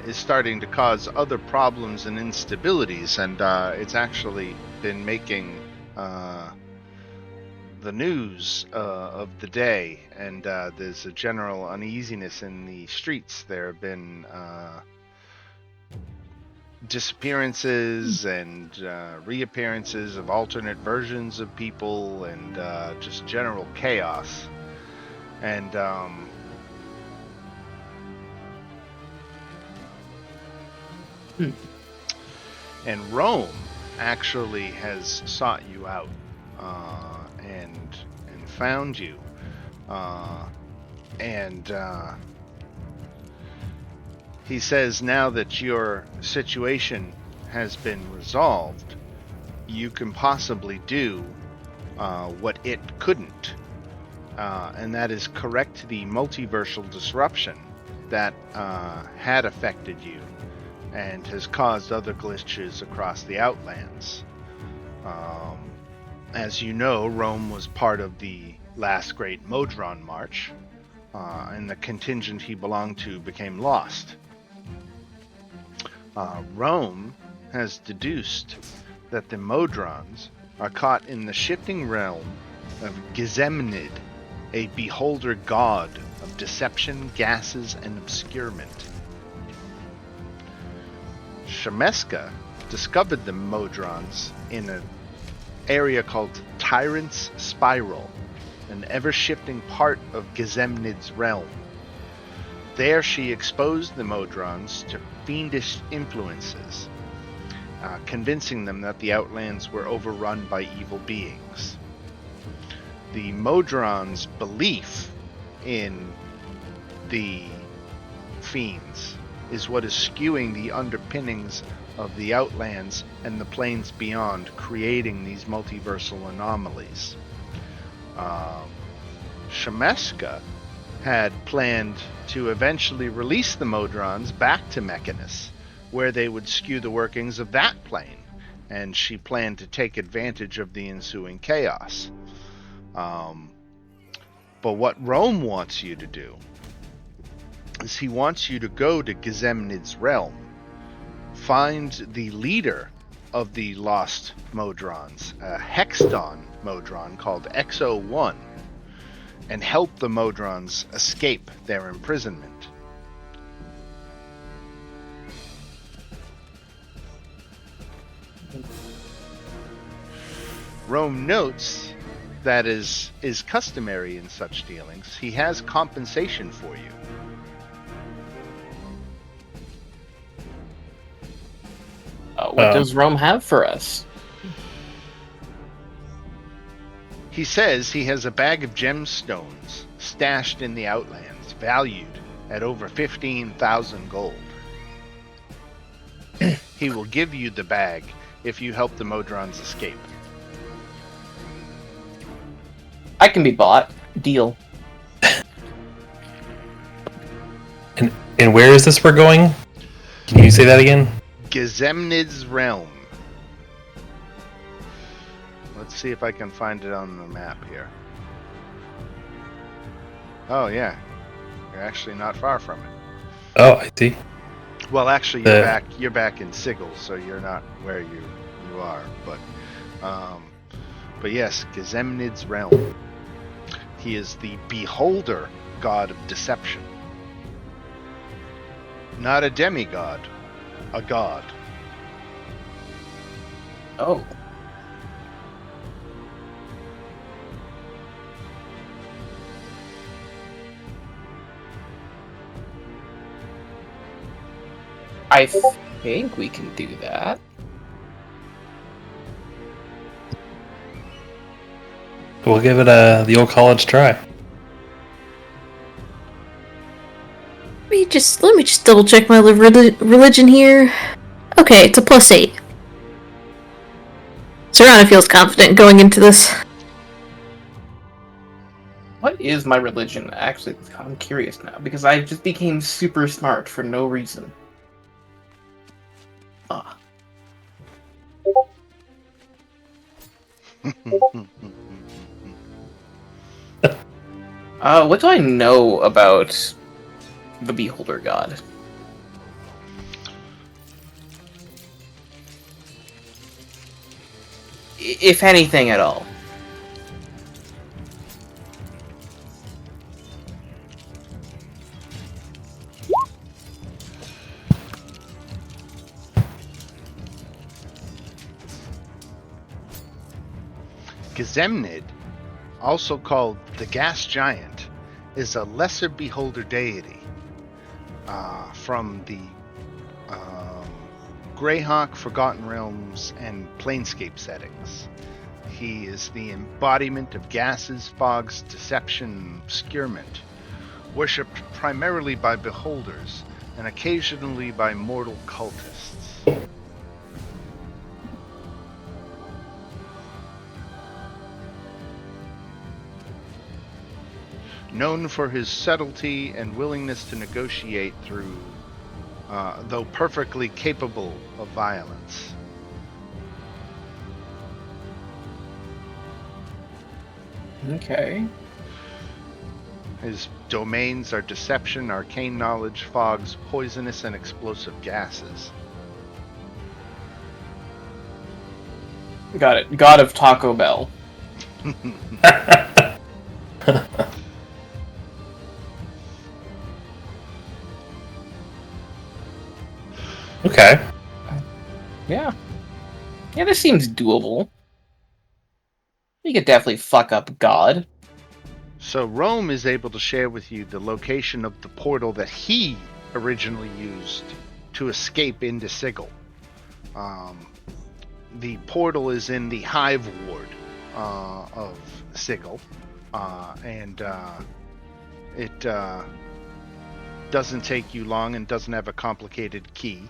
is starting to cause other problems and instabilities, and it's actually been making the news of the day, and there's a general uneasiness in the streets. There have been disappearances and reappearances of alternate versions of people, and just general chaos. And and Rome actually has sought you out and found you, and he says now that your situation has been resolved, you can possibly do what it couldn't, and that is correct the multiversal disruption that had affected you and has caused other glitches across the Outlands. As you know, Rome was part of the last great Modron March, and the contingent he belonged to became lost. Rome has deduced that the Modrons are caught in the shifting realm of Gizemnid, a beholder god of deception, gases, and obscurement. Shemeska discovered the Modrons in an area called Tyrant's Spiral, an ever-shifting part of Gizemnid's realm. There she exposed the Modrons to fiendish influences, convincing them that the Outlands were overrun by evil beings. The Modrons' belief in the fiends is what is skewing the underpinnings of the Outlands and the planes beyond, creating these multiversal anomalies. Shemeska had planned to eventually release the Modrons back to Mechanus, where they would skew the workings of that plane, and she planned to take advantage of the ensuing chaos. But what Rome wants you to do is he wants you to go to Gizemnid's realm, find the leader of the lost Modrons, a Hexdon Modron called XO1, and help the Modrons escape their imprisonment. Rome notes that is customary in such dealings. He has compensation for you. What does Rome have for us? He says he has a bag of gemstones stashed in the Outlands, valued at over 15,000 gold. He will give you the bag if you help the Modrons escape. I can be bought. Deal. And where is this we're going? Can you say that again? Gizemnid's realm. Let's see if I can find it on the map here. Oh yeah, you're actually not far from it. Oh, I see. Well, actually, you're back in Sigil, so you're not where you are. But yes, Gizemnid's realm. He is the beholder god of deception, not a demigod, a god. Oh. I think we can do that. We'll give it the old college try. Let me just double check my religion here. Okay, it's a +8. Serrano feels confident going into this. What is my religion? Actually, I'm curious now because I just became super smart for no reason. Ah. What do I know about the Beholder God? If anything at all. Gazemnid, also called the Gas Giant, is a lesser beholder deity from the Greyhawk, Forgotten Realms, and Planescape settings. He is the embodiment of gases, fogs, deception, and obscurement, worshipped primarily by beholders and occasionally by mortal cultists. Known for his subtlety and willingness to negotiate through, though perfectly capable of violence. Okay. His domains are deception, arcane knowledge, fogs, poisonous and explosive gases. Got it. God of Taco Bell. Okay. Yeah. Yeah, this seems doable. You could definitely fuck up God. So Rome is able to share with you the location of the portal that he originally used to escape into Sigil. The portal is in the Hive Ward of Sigil, and it doesn't take you long and doesn't have a complicated key,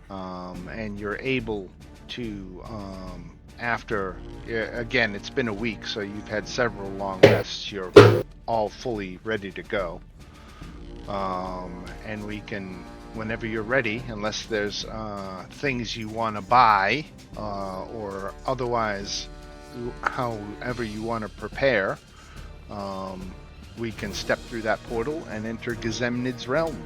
and you're able to, after, again, it's been a week, so you've had several long rests, you're all fully ready to go, and we can, whenever you're ready, unless there's things you want to buy, or otherwise, however you want to prepare, we can step through that portal and enter Gazemnid's realm.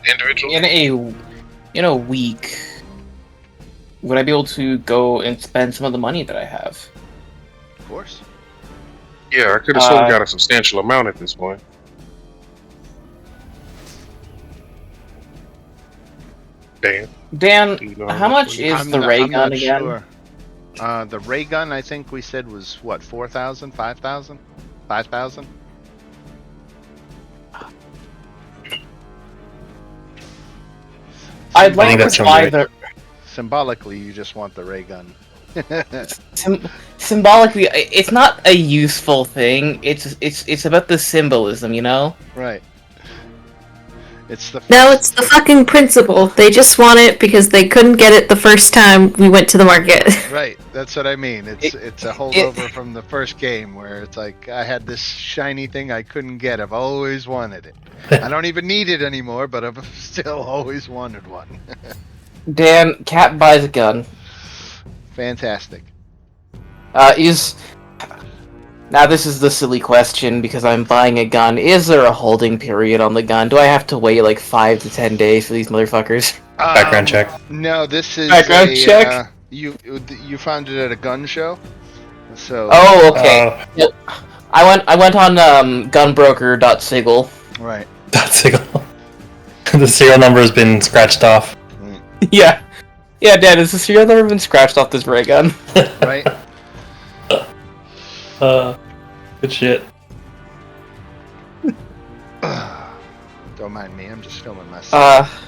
Individual. In a week, would I be able to go and spend some of the money that I have? Of course. Yeah, I could have still got a substantial amount at this point. Dan, Dan, do you know how much is I'm the not- ray I'm gun not again? sure. The ray gun, I think we said was what, 4,000, 5,000, 5,000. I'd like that to sounds buy right. the. Symbolically, you just want the ray gun. Symbolically, it's not a useful thing. It's about the symbolism, you know. Right. It's the No, first- it's the fucking principle. They just want it because they couldn't get it the first time we went to the market. Right, that's what I mean. It's a holdover from the first game where it's like, I had this shiny thing I couldn't get. I've always wanted it. I don't even need it anymore, but I've still always wanted one. Dan, Cat buys a gun. Fantastic. Now this is the silly question because I'm buying a gun. Is there a holding period on the gun? Do I have to wait like 5 to 10 days for these motherfuckers? Background check. No, this is Background check? You found it at a gun show, so. Oh, okay. I went on gunbroker.sigil. Right. That's single. The serial number has been scratched off. Yeah. Yeah, Dan, has the serial number been scratched off this ray gun? Right. Good shit. Don't mind me. I'm just filming myself.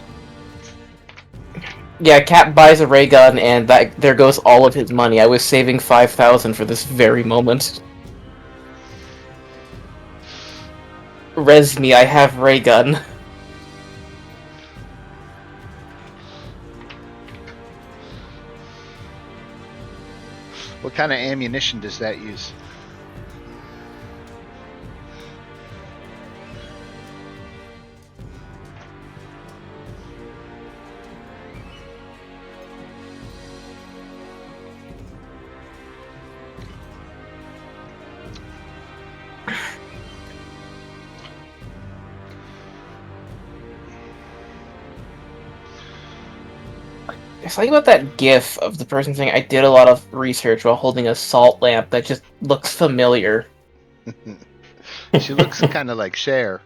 Yeah, Cat buys a ray gun, and there goes all of his money. I was saving 5,000 for this very moment. Res me, I have ray gun. What kind of ammunition does that use? It's something about that GIF of the person saying, "I did a lot of research while holding a salt lamp," that just looks familiar. She looks kind of like Cher.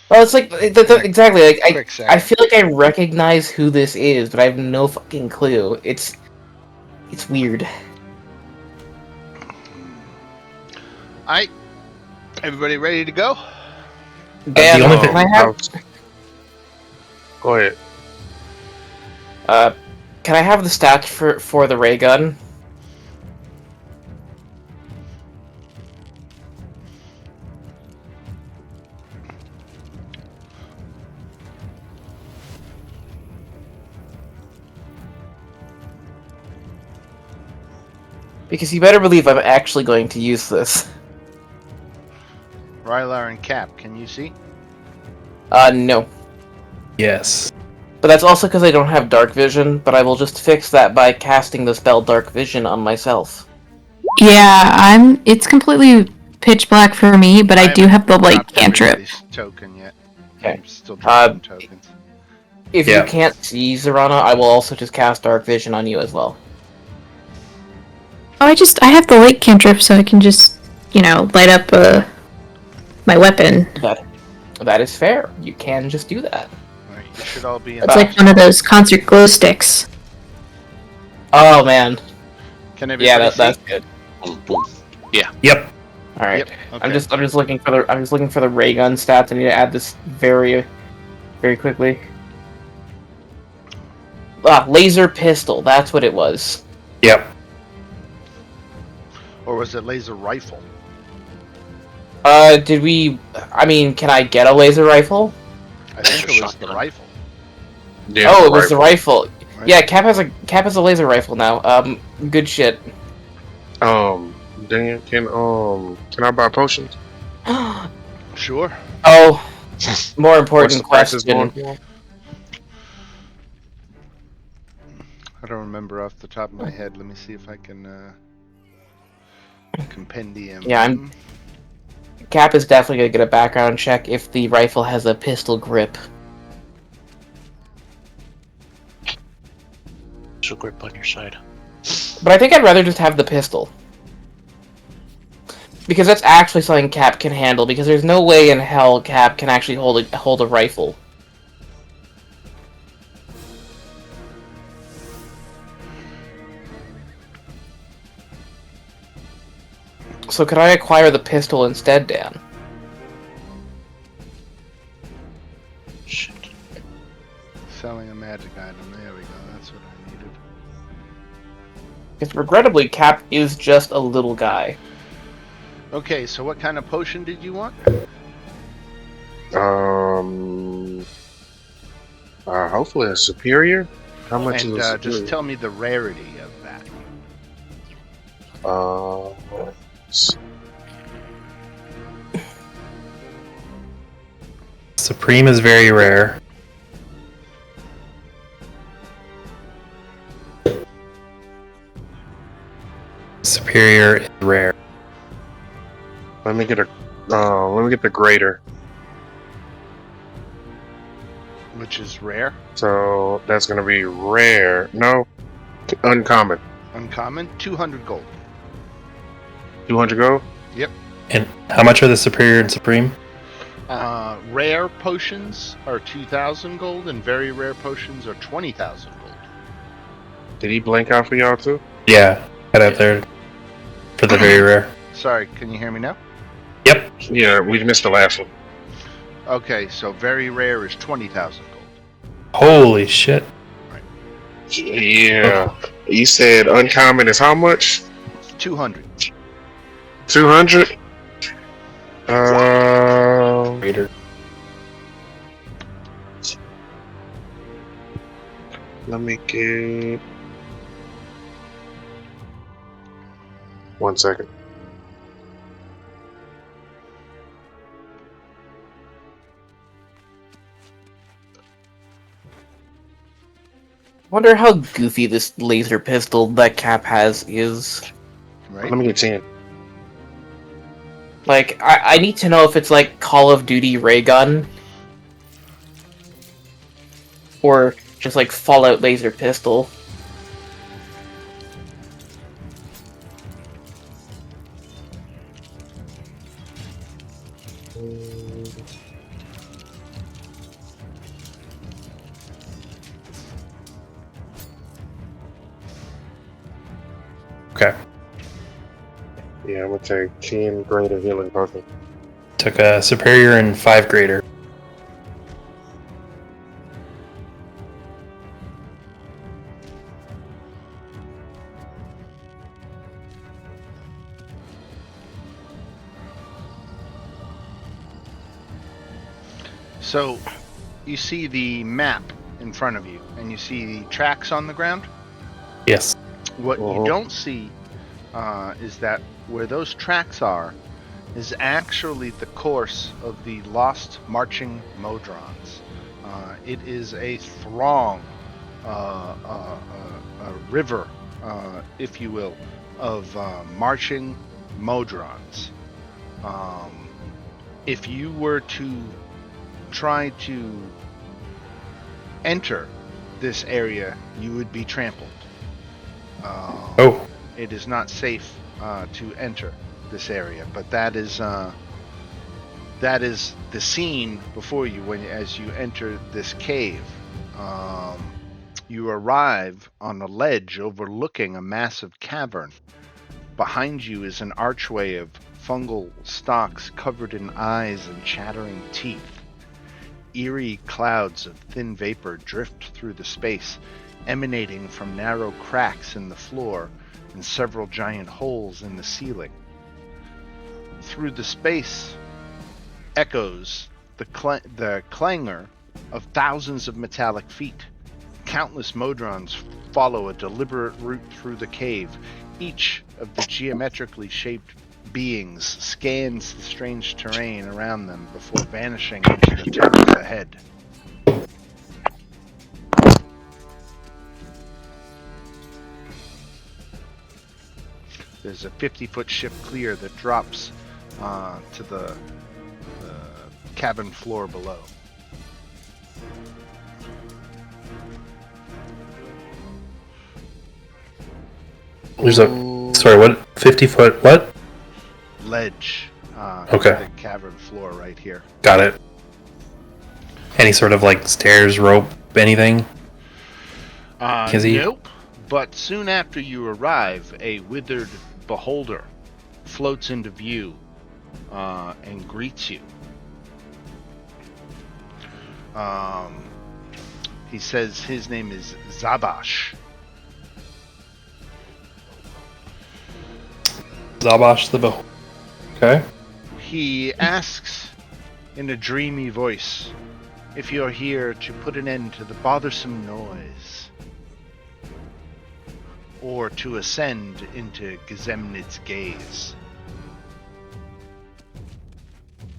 Well, it's like exactly like Quick I second. feel like I recognize who this is, but I have no fucking clue. It's weird. Alright. Everybody ready to go? Dan, the only can thing- I have Go ahead. can I have the stats for the ray gun? Because you better believe I'm actually going to use this. Rylar and Cap, can you see? No. Yes. But that's also because I don't have dark vision, but I will just fix that by casting the spell dark vision on myself. Yeah, it's completely pitch black for me, but I do haven't have the light dropped cantrip. everybody's token yet. Okay. I'm still dropping tokens. If Yeah. you can't see Zorana, I will also just cast dark vision on you as well. Oh, I have the light cantrip, so I can just, light up my weapon. That is fair. You can just do that. Alright, you should all be in It's like one of those concert glow sticks. Oh man. Can everybody Yeah, see? that's good. Boom, boom. Yep. All right. Yep, okay. I'm just looking for the ray gun stats. I need to add this very, very quickly. Laser pistol. That's what it was. Yep. Or was it laser rifle? Did we? I mean, can I get a laser rifle? I think it was the Shotgun. rifle. Yeah, Oh, it was the rifle. Right. Yeah, Cap has a laser rifle now. Good shit. Dan, can I buy potions? Sure. Oh, more What's important the prices question. going for? I don't remember off the top of my head. Let me see if I can compendium. Yeah, Cap is definitely gonna get a background check if the rifle has a pistol grip. So grip on your side. But I think I'd rather just have the pistol. Because that's actually something Cap can handle, because there's no way in hell Cap can actually hold a rifle. So could I acquire the pistol instead, Dan? Shit. Selling a magic item. There we go. That's what I needed. Because regrettably, Cap is just a little guy. Okay, so what kind of potion did you want? Hopefully a superior. How much And is a superior? just tell me the rarity of that. Supreme is very rare. Superior is rare. Let me get the greater. Which is rare. So that's gonna be rare. No, uncommon. Uncommon. 200 gold. 200 gold. And how much are the superior and supreme? Rare potions are 2,000 gold, and very rare potions are 20,000 gold. Did he blank out for y'all too? Yeah, head out there for the very rare. Sorry, can you hear me now? Yep. Yeah, we missed the last one. Okay, so very rare is 20,000 gold. Holy shit. Yeah. You said uncommon is how much? 200. 200. Greater. Let me get. 1 second. Wonder how goofy this laser pistol that Cap has is. Right? Let me get 10. Like, I need to know if it's like Call of Duty ray gun. Or just like Fallout laser pistol. Okay. Yeah, I'm gonna take 10 greater healing potion. Took a superior and 5 greater. So, you see the map in front of you, and you see the tracks on the ground. Yes. What you Uh-huh. don't see is that where those tracks are is actually the course of the lost marching Modrons. It is a throng, a river, if you will, of marching Modrons. If you were to try to enter this area, you would be trampled. Oh. It is not safe to enter this area, but that is the scene before you as you enter this cave. You arrive on a ledge overlooking a massive cavern. Behind you is an archway of fungal stalks covered in eyes and chattering teeth. Eerie clouds of thin vapor drift through the space, emanating from narrow cracks in the floor and several giant holes in the ceiling. Through the space echoes the clangor of thousands of metallic feet. Countless Modrons follow a deliberate route through the cave. Each of the geometrically shaped beings scans the strange terrain around them before vanishing into the tunnels ahead. There's a 50-foot ship clear that drops to the cabin floor below. There's a. Sorry, what? 50-foot what? Ledge. Okay. The cavern floor right here. Got it. Any sort of like stairs, rope, anything? Kizzy? Nope. But soon after you arrive, a withered beholder floats into view and greets you. He says his name is Zabash. Zabash the Beholder. Okay. He asks in a dreamy voice if you're here to put an end to the bothersome noise, or to ascend into Gizemnid's gaze.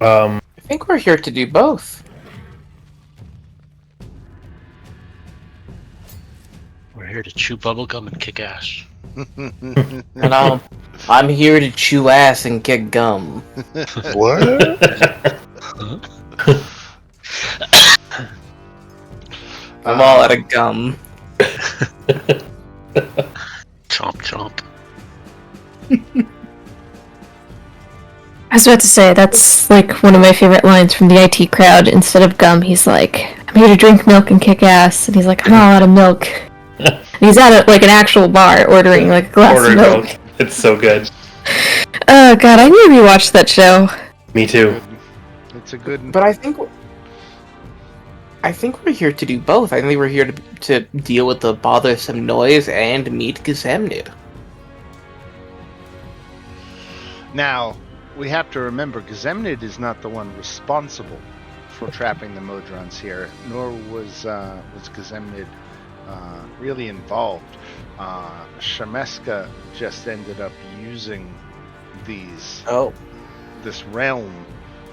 I think we're here to do both. We're here to chew bubblegum and kick ass. And I'm here to chew ass and kick gum. What? I'm all out of gum. Chomp chomp. I was about to say, that's like one of my favorite lines from the IT crowd. Instead of gum, he's like, I'm here to drink milk and kick ass. And he's like, I'm all out of milk. And he's at like an actual bar ordering like a glass Ordering of milk. milk. It's so good. Oh god, I need to rewatch that show. Me too. It's a good. But I think we're here to do both. I think we're here to deal with the bothersome noise and meet Gizemnid. Now, we have to remember, Gizemnid is not the one responsible for trapping the Modrons here, nor was Gizemnid really involved. Shemeska just ended up using this realm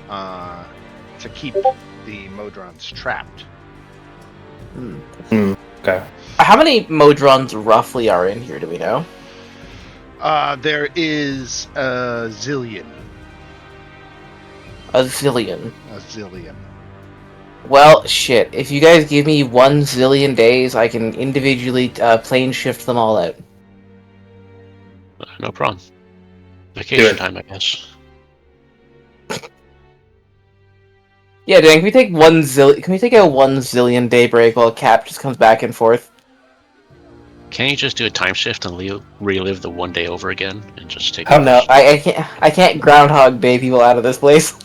to keep the Modrons trapped. Okay. How many Modrons roughly are in here? Do we know? There is a zillion. A zillion. A zillion. Well, shit. If you guys give me 1 zillion days, I can individually plane shift them all out. No problem. Vacation time, I guess. Yeah, Dan, can we take 1 zillion? Can we take a 1 zillion day break while Cap just comes back and forth? Can't you just do a time shift and relive the one day over again and just take? No, I can't. I can't Groundhog Day people out of this place.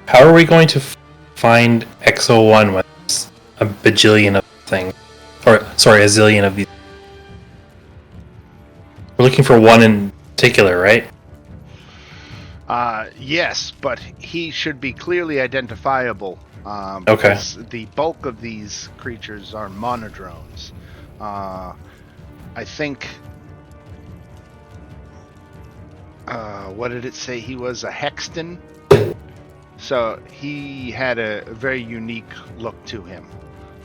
How are we going to find XO1 when there's a bajillion of things? Or, sorry, a zillion of these. We're looking for one in particular, right? Yes, but he should be clearly identifiable. Okay. Because the bulk of these creatures are monodrones. I think. What did it say? He was a Hexton. So he had a very unique look to him.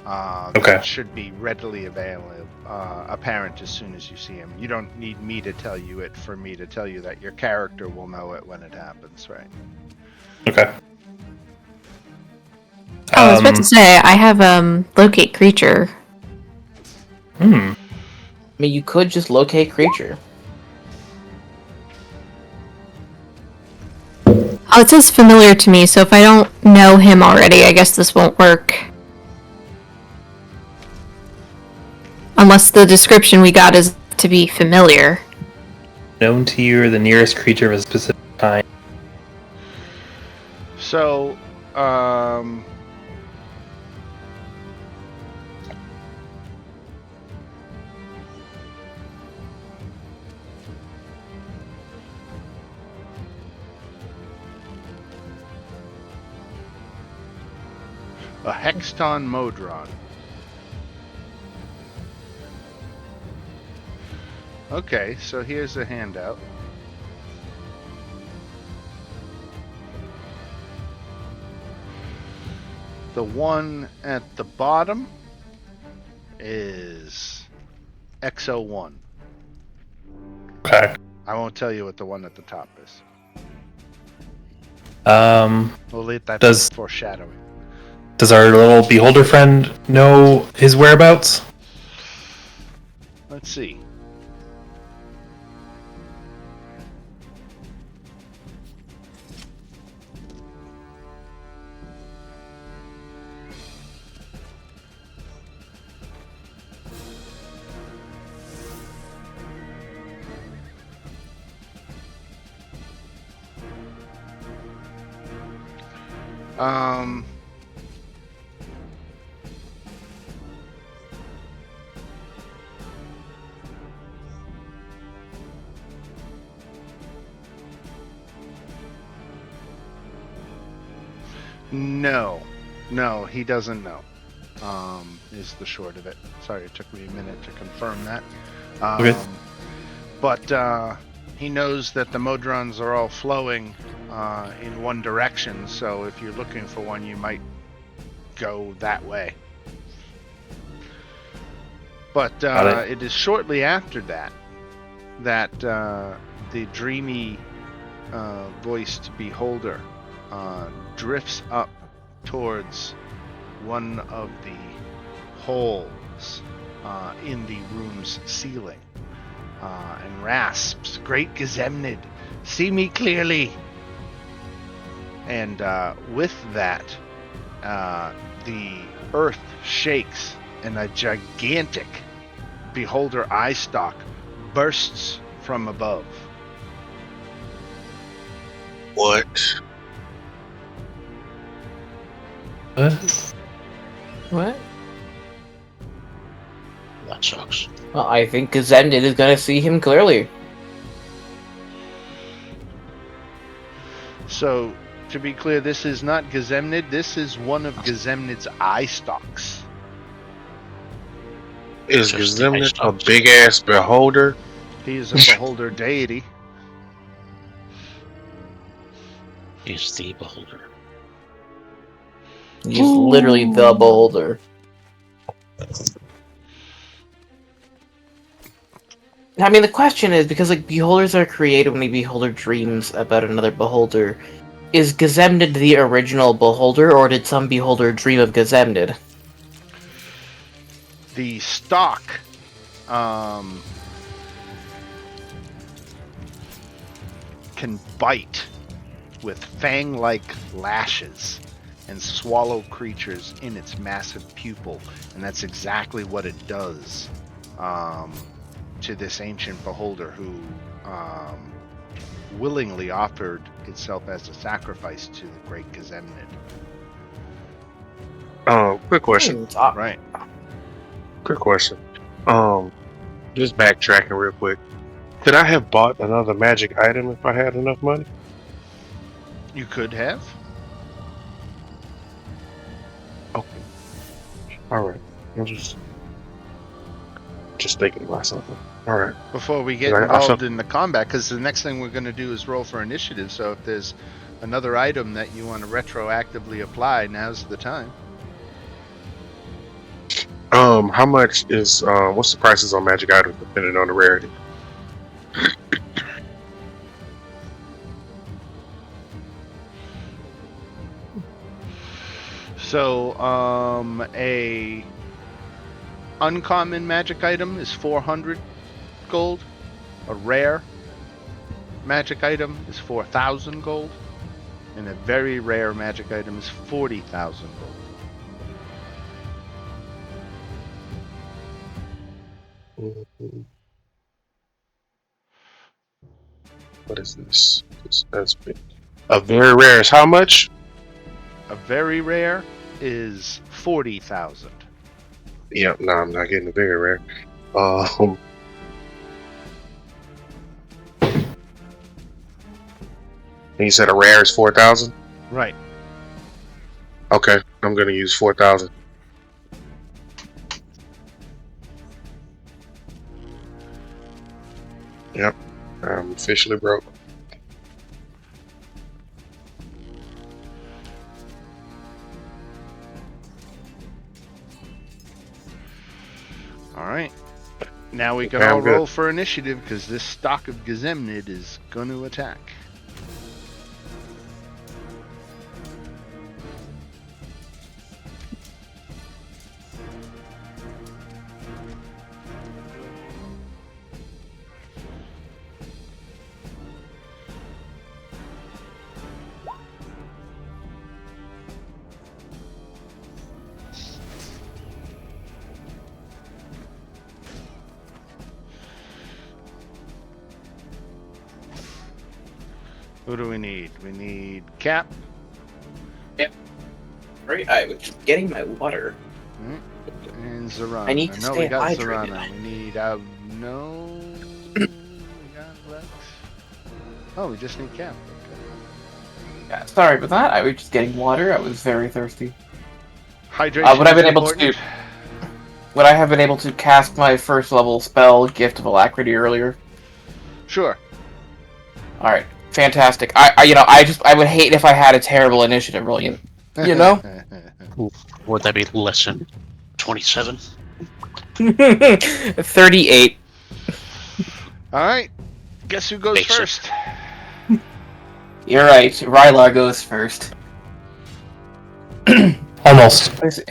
That should be readily apparent as soon as you see him. You don't need me to tell you it for me to tell you that your character will know it when it happens, right? Okay. I was about to say, I have locate creature. I mean, you could just locate creature. Oh, it says familiar to me, so if I don't know him already, I guess this won't work. Unless the description we got is to be familiar. Known to you or the nearest creature of a specific kind. So, a Hexton Modron. Okay, so here's a handout. The one at the bottom is XO1. Okay. I won't tell you what the one at the top is. We'll leave that for foreshadowing. Does our little beholder friend know his whereabouts? Let's see. No, he doesn't know. Is the short of it. Sorry, it took me a minute to confirm that. Okay. But he knows that the Modrons are all flowing in one direction, so if you're looking for one, you might go that way. But it is shortly after that the dreamy voiced beholder drifts up towards one of the holes in the room's ceiling and rasps, "Great Gazemnid, see me clearly!" And with that, the earth shakes and a gigantic beholder eye stalk bursts from above. What? What? That sucks. Well, I think Gazemnid is gonna see him clearly. So, to be clear, this is not Gazemnid, this is one of Gazemnid's eye stalks. Is Just the Gazemnin ice a dogs. big ass beholder? He is a beholder deity. He's the beholder. He's literally the beholder. I mean, the question is, because like beholders are created when a beholder dreams about another beholder. Is Gazemnid the original beholder, or did some beholder dream of Gazemnid? The stalk um, can bite with fang-like lashes and swallow creatures in its massive pupil, and that's exactly what it does to this ancient beholder who willingly offered itself as a sacrifice to the great Gazemnid. Quick question. Right. Quick question. Just backtracking real quick. Could I have bought another magic item if I had enough money? You could have. Okay. All right. I'm just thinking about something. All right. Before we get I involved felt- in the combat, because the next thing we're going to do is roll for initiative. So if there's another item that you want to retroactively apply, now's the time. How much is what's the prices on magic items depending on the rarity? So a uncommon magic item is 400 gold. A rare magic item is 4,000 gold. And a very rare magic item is 40,000 gold. Mhm. What is this? That's big. A very rare is how much? A very rare is 40,000. Yeah, no, I'm not getting a very rare. And you said a rare is 4,000? Right. Okay, I'm gonna use 4,000. Yep, I'm officially broke. All right. Now we can Okay, I'm all good. roll for initiative because this stock of Gazemnid is going to attack. Who do we need? We need Cap. Right, I was just getting my water. And Zarana. I need to No, stay we got hydrated. Zarana. We need no. We got Lex. Oh, we just need Cap. Okay. Yeah, sorry about that. I was just getting water. I was very thirsty. Hydration Would I have is been able to important. Would I have been able to cast my first level spell, Gift of Alacrity, earlier? Sure. All right, fantastic. I would hate if I had a terrible initiative roll. You know. Would that be less than 27? 38. All right. Guess who goes Basic. first? You're right. Rylar goes first. Almost. Let's see.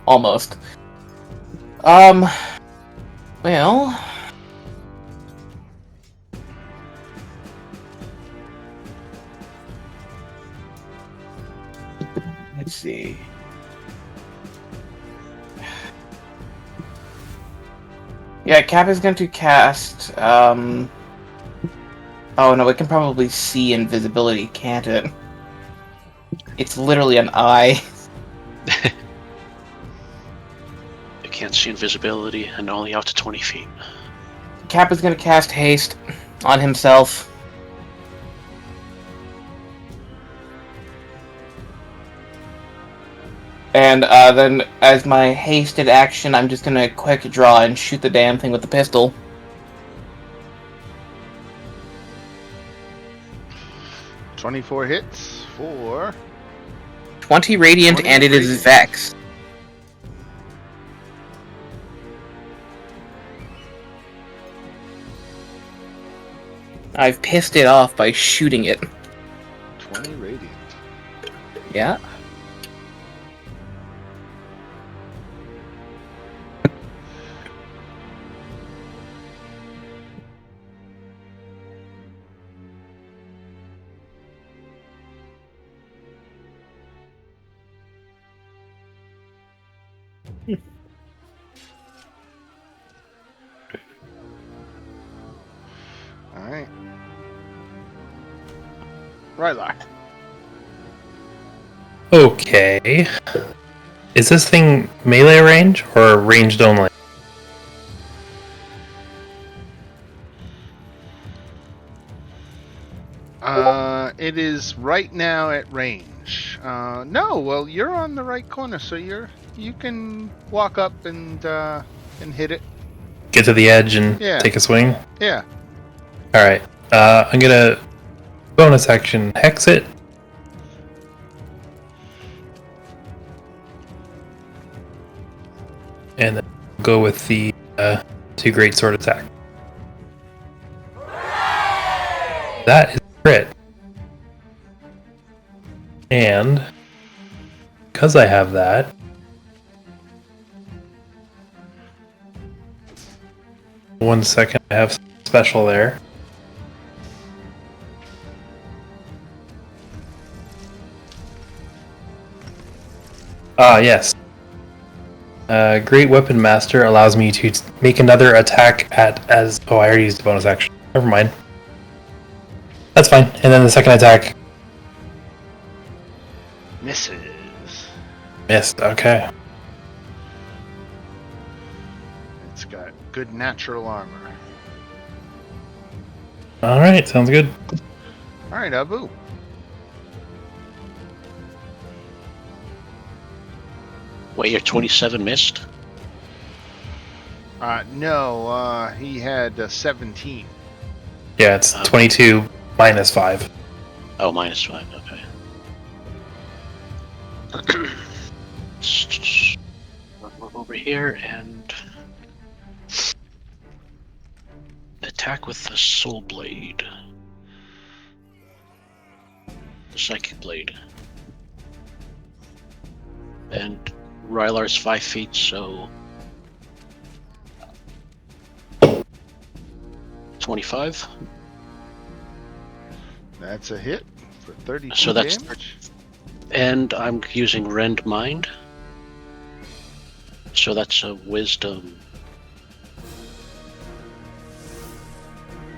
Almost. Well. Let's see. Yeah, Cap is going to cast, Oh no, it can probably see invisibility, can't it? It's literally an eye. It can't see invisibility and only out to 20 feet. Cap is going to cast haste on himself. And then, as my hasted action, I'm just gonna quick draw and shoot the damn thing with the pistol. 24 hits for 20 radiant, 20 and it is radiant. Vex. I've pissed it off by shooting it. 20 radiant. Yeah. All right. Rylar. Okay. Is this thing melee range or ranged only? It is right now at range. No, well, you're on the right corner, so you can walk up and hit it. Get to the edge and Yeah. take a swing? Yeah. Alright. I'm gonna bonus action hex it. And then go with the 2 great sword attack. That is crit. And because I have that, one second, I have special there. Ah, yes. Great Weapon Master allows me to make another attack as... Oh, I already used the bonus action. Never mind. That's fine. And then the second attack... Misses. Missed. Okay. It's got good natural armor. Alright, sounds good. All right, Abu. Wait, your 27 missed? No, he had 17. Yeah, it's 22 minus 5. Oh, minus 5, okay. Move over here and attack with the Soul Blade. The Psychic Blade. And Rylar's 5 feet, so 25. That's a hit for 32 So that's- damage. And I'm using Rend Mind. So that's a Wisdom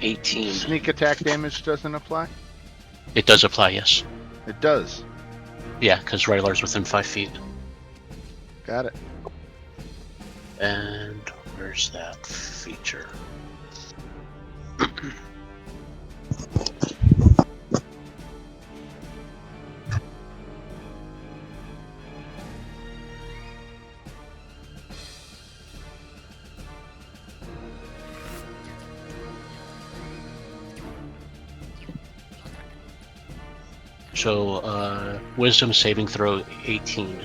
18. Sneak attack damage doesn't apply? It does apply, yes. It does. Yeah, because Rylar's within 5 feet. Got it. And where's that feature? So, Wisdom saving throw 18.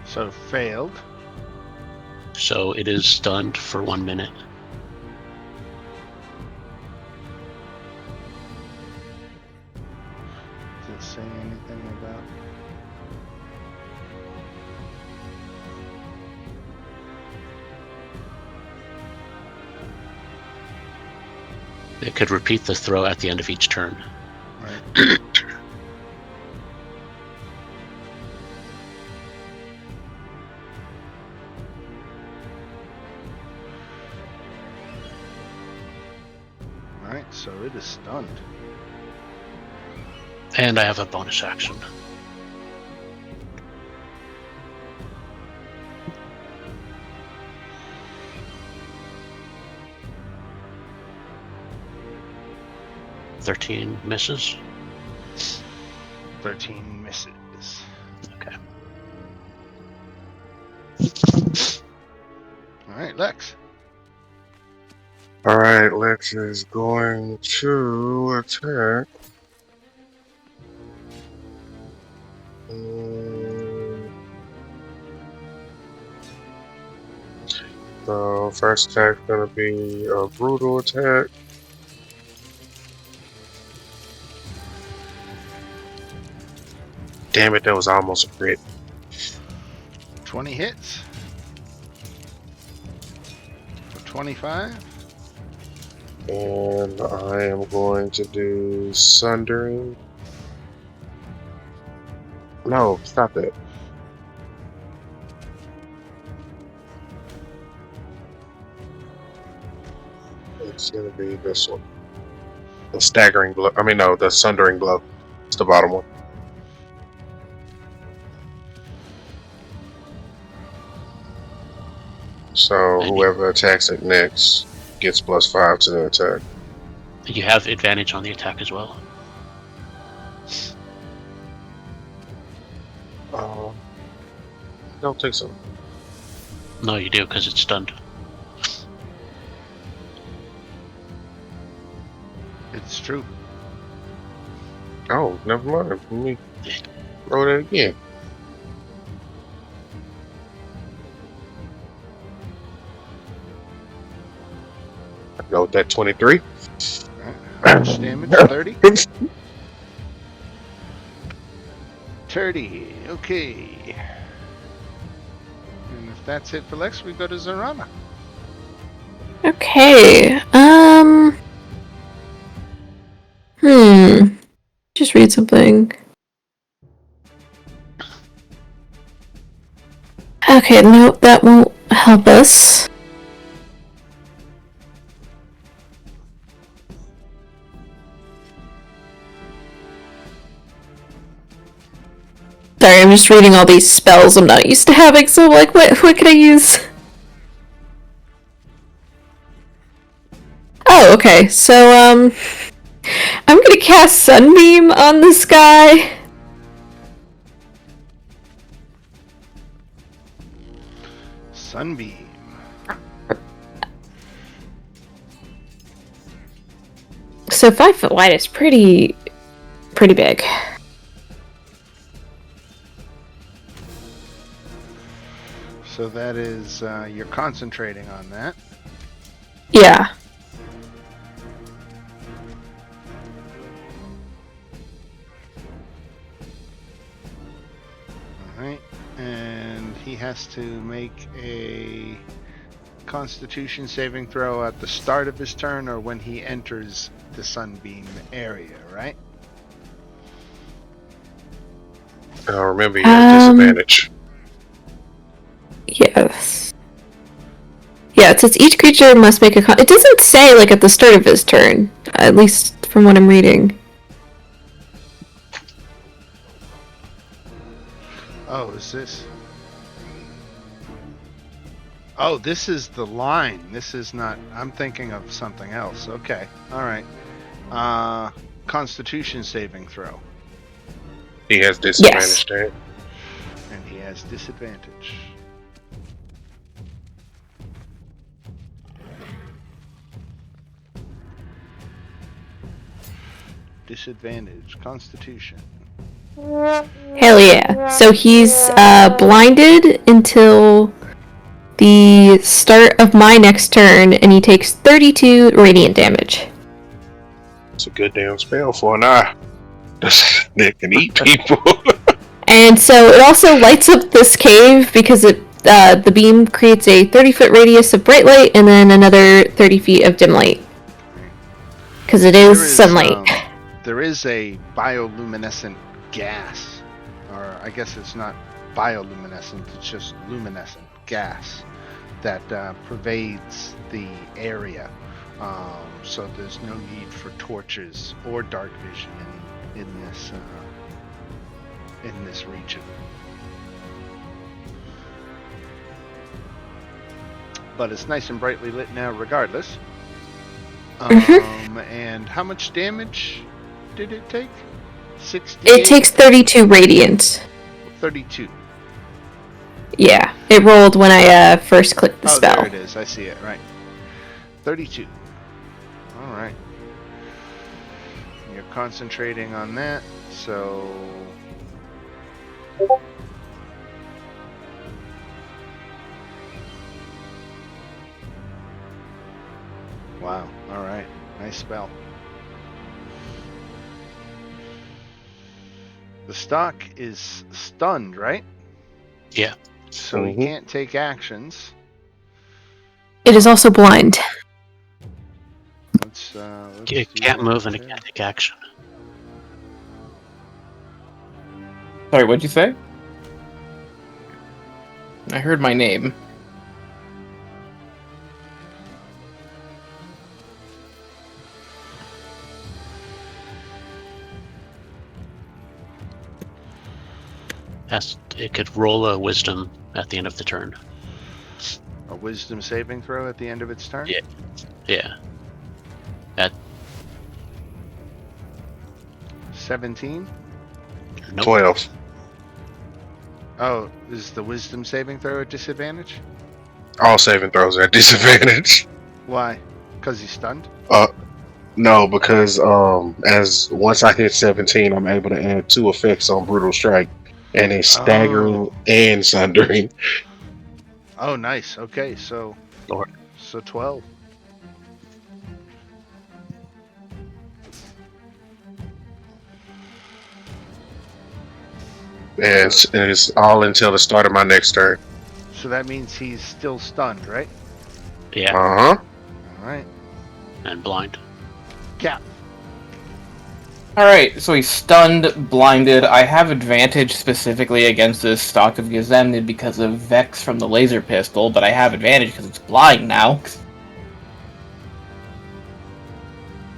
So failed. So it is stunned for 1 minute. Does it say anything about? It could repeat the throw at the end of each turn. Right. Alright, so it is stunned. And I have a bonus action. 13 misses. 13 misses. Okay. All right, Lex. All right, Lex is going to attack. The first attack's gonna be a brutal attack. Damn it, that was almost a crit. 20 hits. For 25. And I am going to do Sundering. No, stop that. It's gonna be this one. The staggering blow. I mean, no, the Sundering blow. It's the bottom one. So And whoever attacks it next gets +5 to the attack. you have advantage on the attack as well. Don't think so. No, you do because it's stunned. It's true. Oh, never mind. Let me roll that again. I go with that 23. All right. How much damage? 30? 30. Okay. And if that's it for Lex, we go to Zorana. Okay. Just read something. Okay, nope, that won't help us. Sorry, I'm just reading all these spells I'm not used to having, so like, what can I use? Oh, okay, so, I'm gonna cast Sunbeam on this guy. Sunbeam. So 5 foot wide is pretty big. So that is, you're concentrating on that. Yeah. Alright. And he has to make a Constitution saving throw at the start of his turn or when he enters the Sunbeam area, right? Remember, you have disadvantage. Yes. Yeah, it says each creature must make a it doesn't say, like, at the start of his turn. At least from what I'm reading. Oh, is this... Oh, this is the line. This is not... I'm thinking of something else. Okay. Alright. Constitution saving throw. He has disadvantage, Yes. Dan. And he has disadvantage. Disadvantage. Constitution. Hell yeah. So he's blinded until the start of my next turn, and he takes 32 radiant damage. It's a good damn spell for an eye. That can eat people. And so it also lights up this cave because the beam creates a 30-foot radius of bright light and then another 30 feet of dim light. Because it is sunlight. There is a bioluminescent gas, or I guess it's not bioluminescent, it's just luminescent gas that pervades the area. So there's no need for torches or dark vision in this region. But it's nice and brightly lit now regardless. And how much damage did it take? 60. It takes 32 radiant. 32. Yeah, it rolled when I first clicked the spell. There it is. I see it. Right. 32. All right. You're concentrating on that, so. Wow. All right. Nice spell. The stock is stunned, right? Yeah. So he can't take actions. It is also blind. Let's It can't move and it can't take action. Sorry, what'd you say? I heard my name. It could roll a wisdom at the end of the turn. A wisdom saving throw at the end of its turn? Yeah. Yeah. At 17? nope. 12. Oh, is the wisdom saving throw at disadvantage? All saving throws are at disadvantage. Why? Because he's stunned? No, because as once I hit 17, I'm able to add 2 effects on Brutal Strike, and a staggering and sundering. Oh, nice. Okay, so Lord. so 12. And it's all until the start of my next turn. So that means he's still stunned, right? Yeah. Uh-huh. All right. And blind. Cap. Alright, so he's stunned, blinded. I have advantage specifically against this stock of Gazemnid because of Vex from the laser pistol, but I have advantage because it's blind now.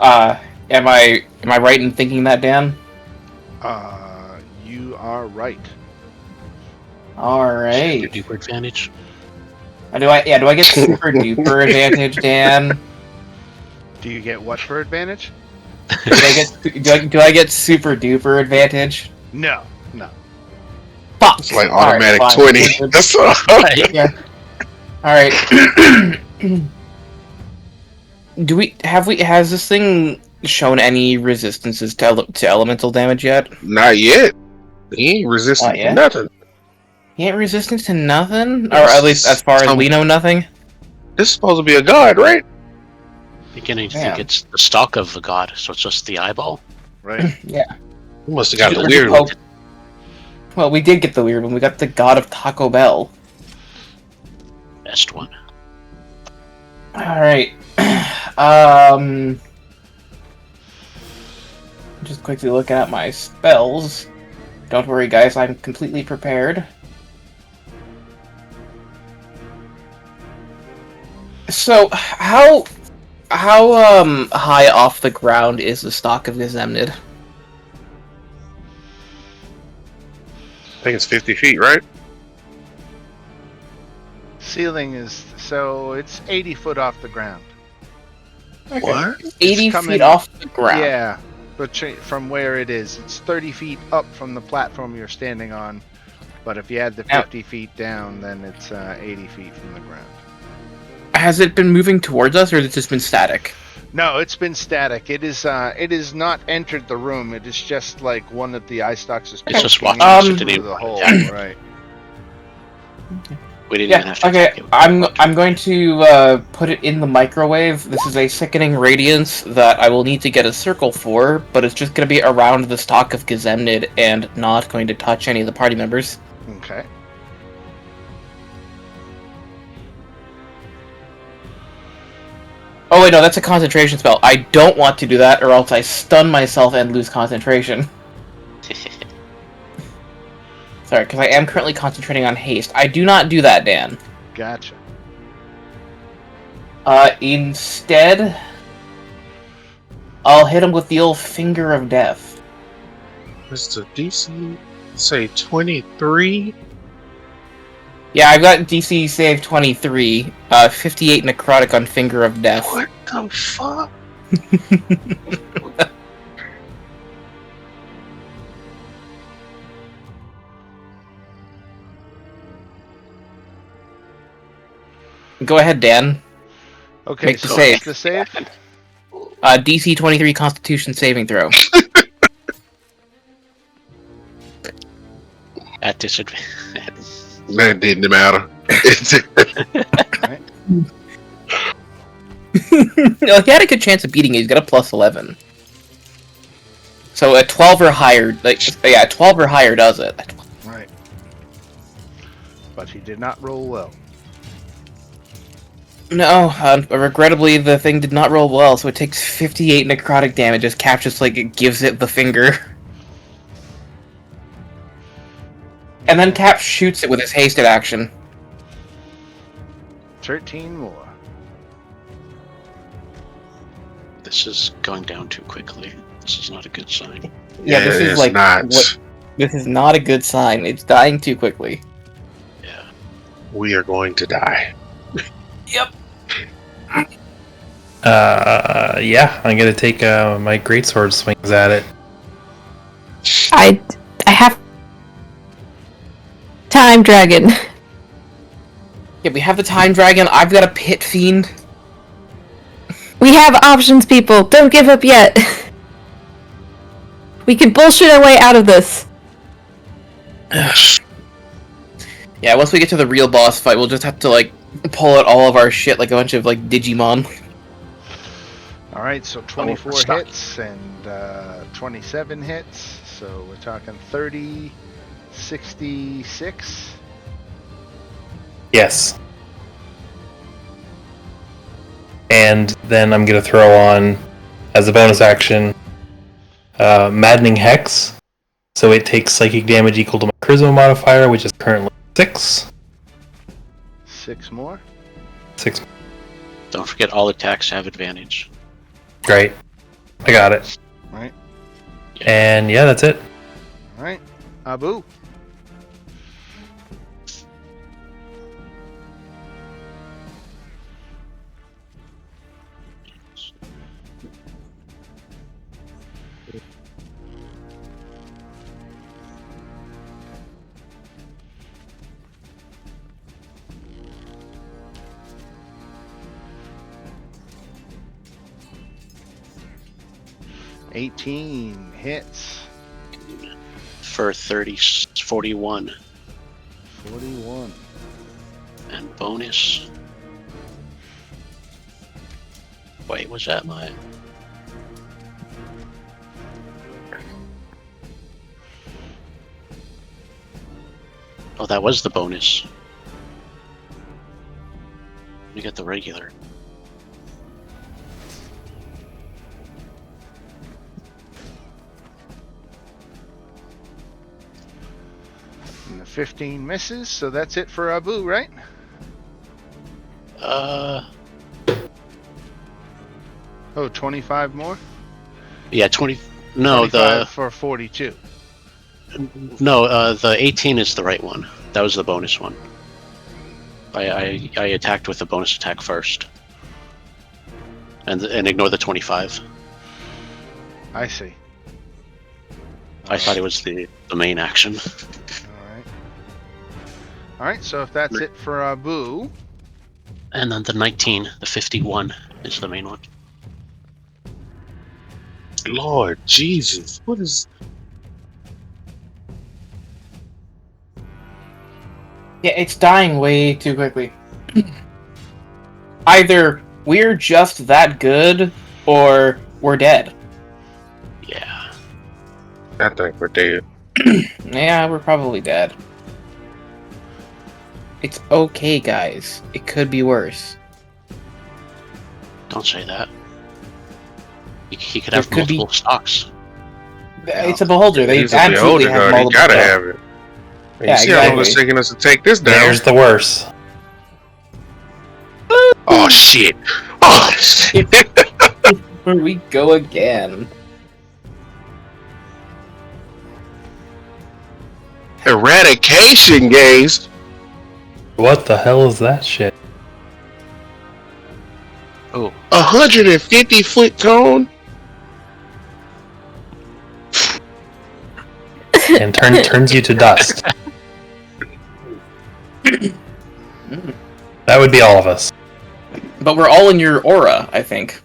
Am I right in thinking that, Dan? You are right. Alright. Super duper advantage. Do I get super duper advantage, Dan? Do you get what for advantage? Do I get super duper advantage? No, no. Fuck! It's like automatic Alright, 20. fine. That's all. Yeah. Alright. Has this thing shown any resistances to elemental damage yet? Not yet. He ain't resistant Not yet? to nothing. He ain't resistant to nothing? Or at least as far as we know, nothing? This is supposed to be a god, right? Beginning to Yeah. think it's the stock of the god, so it's just the eyeball. Right. Yeah. He must have got the Super weird duper- one. Well, we did get the weird one. We got the god of Taco Bell. Best one. Alright. Just quickly looking at my spells. Don't worry, guys, I'm completely prepared. So, how high off the ground is the stock of Gazemnid? I think it's 50 feet, right? Ceiling is so it's 80 foot off the ground. What? 80 coming- feet off the ground. Yeah, but from where it is, it's 30 feet up from the platform you're standing on. But if you add the 50 feet down, then it's 80 feet from the ground. Has it been moving towards us, or has it just been static? No, it's been static. It is not entered the room. It is just like one of the eye stalks is It's just poking walking us. into It didn't the even hole. attack. Right. We didn't even Yeah, have to okay. attack it. I'm going to put it in the microwave. This is a sickening radiance that I will need to get a circle for, but it's just going to be around the stock of Gazemnid and not going to touch any of the party members. Okay. Oh wait, no, that's a concentration spell. I don't want to do that, or else I stun myself and lose concentration. Sorry, because I am currently concentrating on haste. I do not do that, Dan. Gotcha. Instead, I'll hit him with the old finger of death. What's the DC? Say 23? Yeah, I've got DC save 23, 58 necrotic on finger of death. What the fuck? Go ahead, Dan. Okay, Make the so save. what's the save? DC 23 Constitution saving throw. At disadvantage. That didn't matter. Right. No, he had a good chance of beating it. He's got a plus 11. So a 12 or higher, 12 or higher does it. Right. But he did not roll well. No, regrettably, the thing did not roll well, so it takes 58 necrotic damage as Cap just, it gives it the finger. And then Cap shoots it with his hasted action. 13 more. This is going down too quickly. This is not a good sign. Yeah, this is it's not. This is not a good sign. It's dying too quickly. Yeah. We are going to die. Yep. Yeah, I'm gonna take my greatsword swings at it. I have time dragon. Yeah, we have the Time Dragon. I've got a Pit Fiend. We have options, people. Don't give up yet. We can bullshit our way out of this. Yeah, once we get to the real boss fight, we'll just have to, pull out all of our shit like a bunch of, Digimon. Alright, so 24 stop. hits and 27 hits. So we're talking 30, 66. Yes. And then I'm gonna throw on, as a bonus action, Maddening Hex. So it takes psychic damage equal to my Charisma modifier, which is currently 6. 6 more. 6. Don't forget all attacks have advantage. Great. I got it. Right. And yeah, that's it. Alright. Abu. $18 hits. For 41. 41. And bonus. Wait, was that my... Oh, that was the bonus. We got the regular. And the 15 misses, so that's it for Abu, right? Oh, 25 more? Yeah, 20... No, 25 for 42. the 18 is the right one. That was the bonus one. I attacked with the bonus attack first. And ignore the 25. I see. I thought it was the main action. Alright. Alright, so if that's it for Abu, And then the 19, the 51 is the main one. Lord Jesus, what is? Yeah, it's dying way too quickly. Either we're just that good, or we're dead. Yeah. I think we're dead. Yeah, we're probably dead. It's okay, guys. It could be worse. Don't say that. He could There have could be- multiple stocks. It's a beholder. They He's a absolutely beholder have god. He multiple. gotta stuff. have it. And Yeah, you see how long exactly. it's taking us to take this down? There's the worst. Oh shit! Oh shit! Here we go again. Eradication gaze. What the hell is that shit? Oh, 150-foot cone. and turns you to dust. That would be all of us. But we're all in your aura, I think.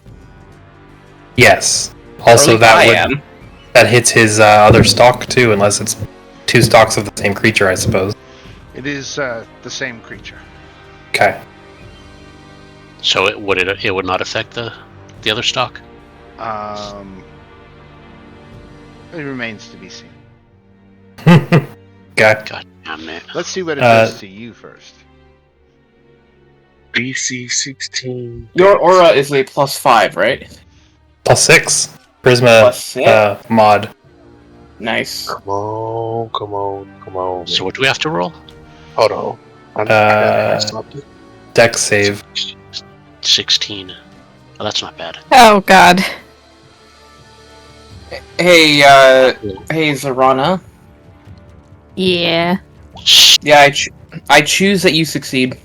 Yes. Or at Also, least I that am. that hits his other stock too, unless it's 2 stalks of the same creature, I suppose. It is the same creature. Okay. so it would not affect the other stock? It remains to be seen. Okay. God damn it. Let's see what it does to you first. BC 16. Your aura is a +5, right? +6. Prisma +6. mod. Nice. Come on. So what do we have to roll? Hold on. I gotta have something. Dex save. 16. Oh, that's not bad. Oh god. Hey, hey, Zarana. Yeah. Yeah, I choose that you succeed.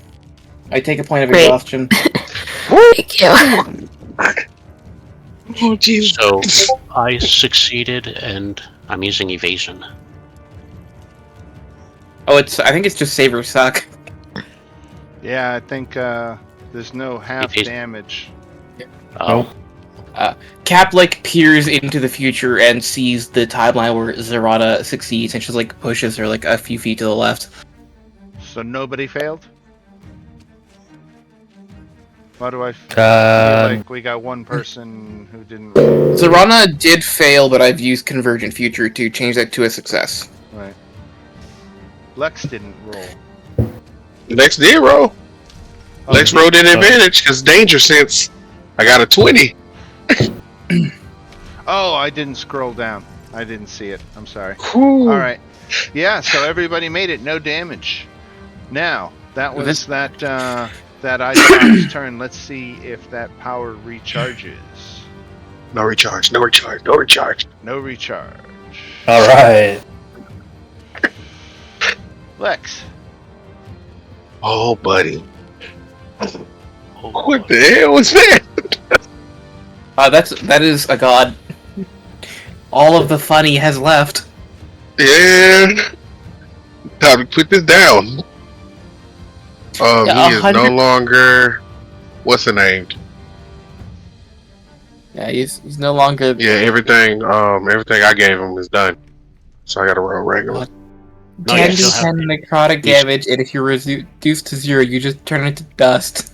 I take a point of Great. exhaustion. Thank you. Oh, Jesus. So I succeeded, and I'm using evasion. Oh, I think it's just save or suck. Yeah, I think there's no half It is- damage. Oh, Cap peers into the future and sees the timeline where Zarana succeeds, and she pushes her a few feet to the left. So nobody failed? Why do I feel like we got one person who didn't roll? Zarana did fail, but I've used Convergent Future to change that to a success. Right. Lex didn't roll. Lex did roll. Oh, Lex rolled an advantage because danger sense. I got a 20. Oh, I didn't scroll down. I didn't see it. I'm sorry. Whew. All right. Yeah, so everybody made it. No damage. Now, that was that Icebot's turn. Let's see if that power recharges. No recharge. No recharge. All right. Lex. Oh, buddy. oh, What the hell was that? That is a god. All of the funny has left. Yeah. Time to put this down. Yeah, he is 100 no longer. What's the name? Yeah, he's no longer. Yeah, everything I gave him is done. So I gotta roll regular. What? No, you 10 still to have- 10 necrotic damage, and if you're reduced to 0, you just turn into dust.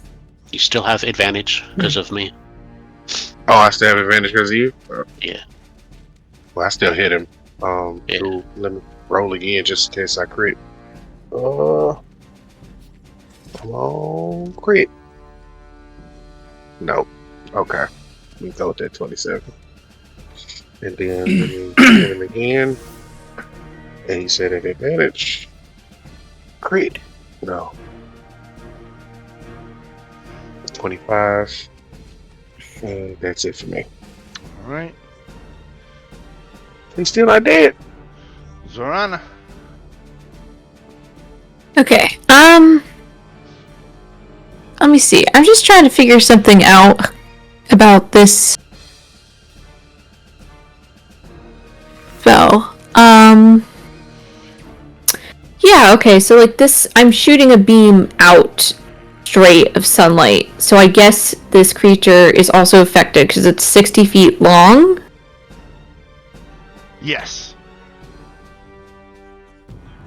You still have advantage because of me. Oh, I still have advantage because of you? Yeah. Well, I still hit him. Yeah. So let me roll again just in case I crit. Come on, crit. Nope. Okay. We go with that 27. And then let me hit him again. And he said at advantage. Crit. No. 25. And that's it for me. All right. He's still not dead. Zorana. Okay. Let me see. I'm just trying to figure something out about this spell. Yeah, okay, so this, I'm shooting a beam out straight of sunlight. So I guess this creature is also affected because it's 60 feet long. Yes.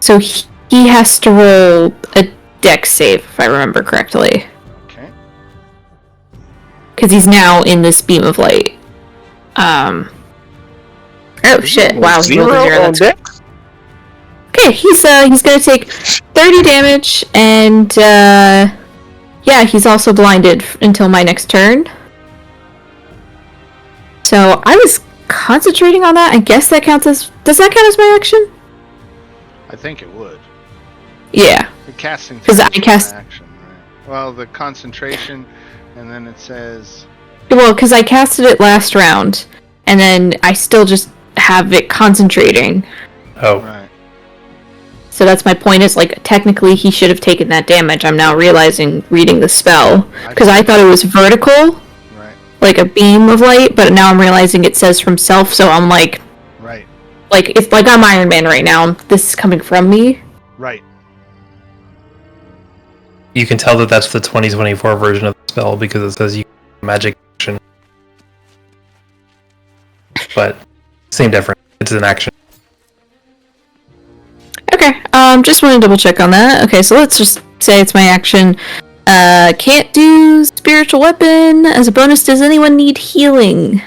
So he has to roll a dex save, if I remember correctly. Okay. Because he's now in this beam of light. Oh shit! Wow, he rolled a 0. That's deck. okay. He's gonna take 30 damage, and yeah, he's also blinded until my next turn. So I was concentrating on that. I guess that counts as. Does that count as my action? I think it would. Yeah. The casting 'Cause time I is cast- an action, right? Well, the concentration, and then it says. Well, because I casted it last round, and then I still just have it concentrating. Oh. Right. So that's my point, is technically he should have taken that damage. I'm now realizing reading the spell. Because I thought it was vertical, like a beam of light, but now I'm realizing it says from self, so I'm like Right. it's like I'm Iron Man right now. This is coming from me. Right. You can tell that that's the 2024 version of the spell because it says you magic action. But same difference. It's an action. Okay, just want to double check on that. Okay, so let's just say it's my action. Can't do spiritual weapon. As a bonus, does anyone need healing?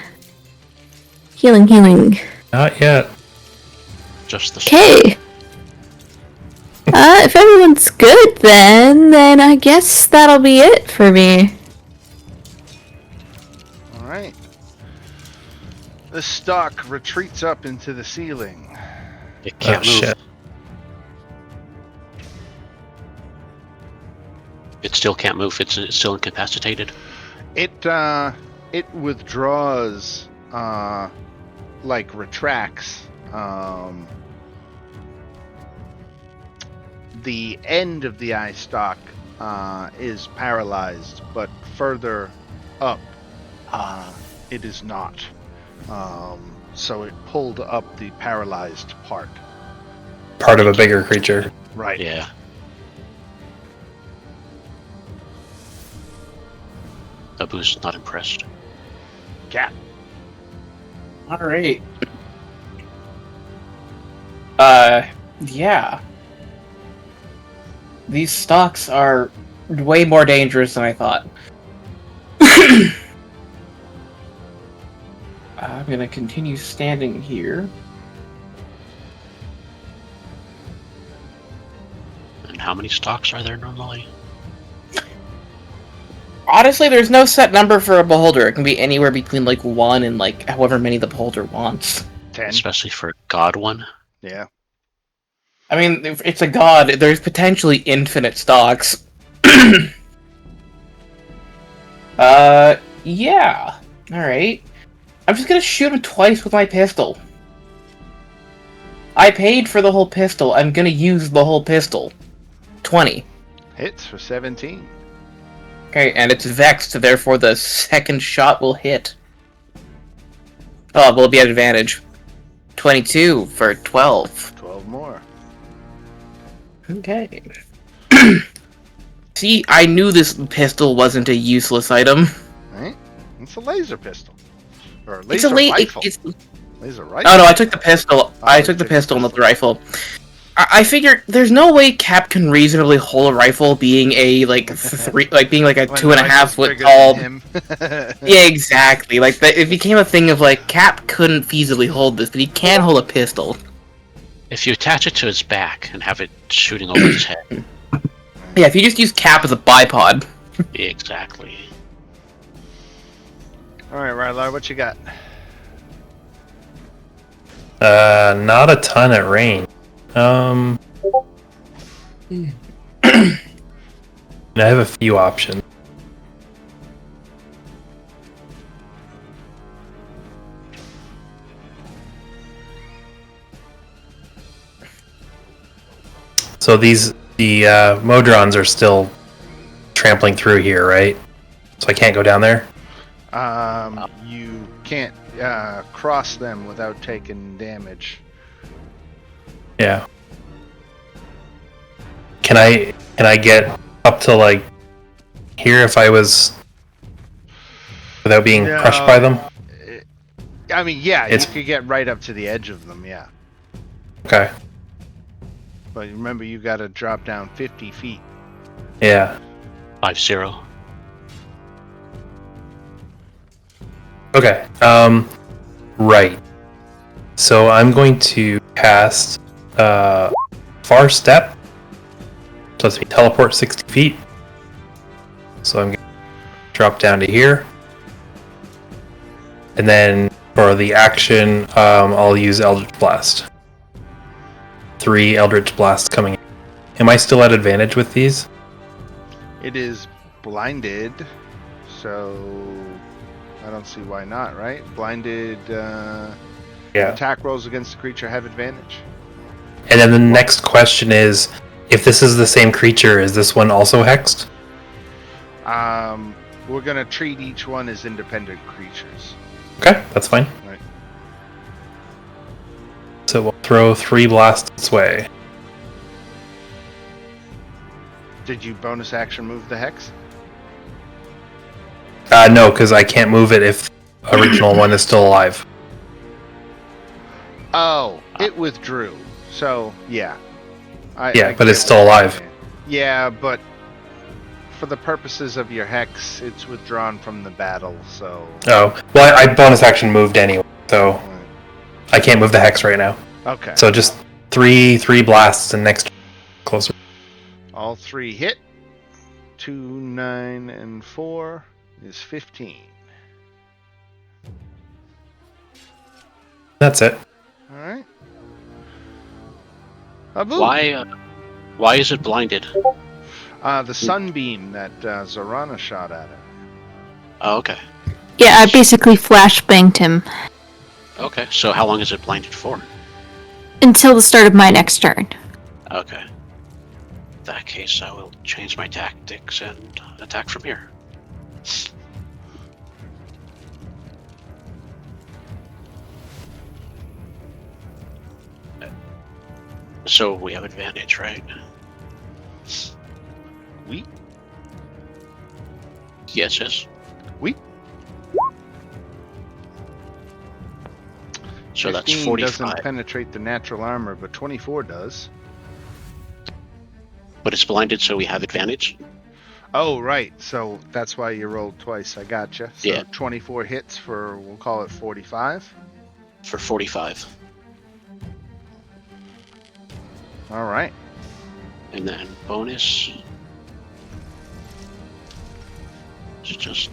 Healing. Not yet. Just the Okay. If everyone's good, then I guess that'll be it for me. All right. The stock retreats up into the ceiling. It can't move. Shit. It still can't move. It's still incapacitated. It withdraws, like retracts. The end of the eye stalk is paralyzed, but further up, it is not. So it pulled up the paralyzed part. Part of a bigger creature. Right. Yeah. Abu's not impressed. Cat. Alright. Yeah. These stocks are way more dangerous than I thought. I'm gonna continue standing here. And how many stocks are there normally? Honestly, there's no set number for a beholder. It can be anywhere between like 1 and like however many the beholder wants. 10. Especially for a god one. Yeah. I mean, if it's a god, there's potentially infinite stocks. Yeah. Alright. I'm just gonna shoot him twice with my pistol. I paid for the whole pistol. I'm gonna use the whole pistol. 20. Hits for 17. Okay, and it's vexed, therefore the second shot will hit. Oh, will be at advantage. 22 for 12. 12 more. Okay. See, I knew this pistol wasn't a useless item. Right? It's a laser pistol. Or a It's a laser rifle. it's Laser rifle. Oh no, I took the pistol. Oh, I you took the took the pistol, not the pistol. rifle. I figured there's no way Cap can reasonably hold a rifle being a being like a When 2.5 foot bigger tall. than him. Yeah, exactly. Like it became a thing of like Cap couldn't feasibly hold this, but he can hold a pistol. If you attach it to his back and have it shooting over his head. Yeah, if you just use Cap as a bipod. Exactly. Alright, Rylar, what you got? Not a ton at range. I have a few options. So the Modrons are still trampling through here, right? So I can't go down there? You can't cross them without taking damage. Yeah. Can I get up to like here if I was without being crushed by them? I mean, yeah, It's- you could get right up to the edge of them, yeah. Okay. But remember, you got to drop down 50 feet. Yeah. 5-0. Okay. Right. So I'm going to cast Far Step. So lets me teleport 60 feet. So I'm going to drop down to here. And then for the action, I'll use Eldritch Blast. 3 Eldritch Blasts coming in. Am I still at advantage with these? It is blinded, so I don't see why not, right? Blinded Yeah. attack rolls against the creature have advantage. And then the next question is, if this is the same creature, is this one also hexed? We're gonna treat each one as independent creatures. Okay, that's fine. Right. So we'll throw 3 blasts its way. Did you bonus action move the hex? No, because I can't move it if original one is still alive. Oh, it withdrew. So yeah. Yeah, I but get it's still what you're alive. saying. Yeah, but for the purposes of your hex, it's withdrawn from the battle. So. Oh, well, I bonus action moved anyway, so I can't move the hex right now. Okay. So just three blasts and next closer. All 3 hit. 2, 9, and 4 is 15. That's it. All right. Abu. Why is it blinded? The sunbeam that Zorana shot at it. Oh, okay. Yeah, I basically flashbanged him Okay. So how long is it blinded for? until the start of my next turn. Okay. In that case, I will change my tactics and attack from here. So we have advantage, right? We. Yes. We. So that's 15 45. doesn't penetrate the natural armor, but 24 does. But it's blinded, so we have advantage? Oh, right. So that's why you rolled twice. I gotcha. So Yeah. 24 hits for, we'll call it 45. For 45. All right. And then bonus. It's just.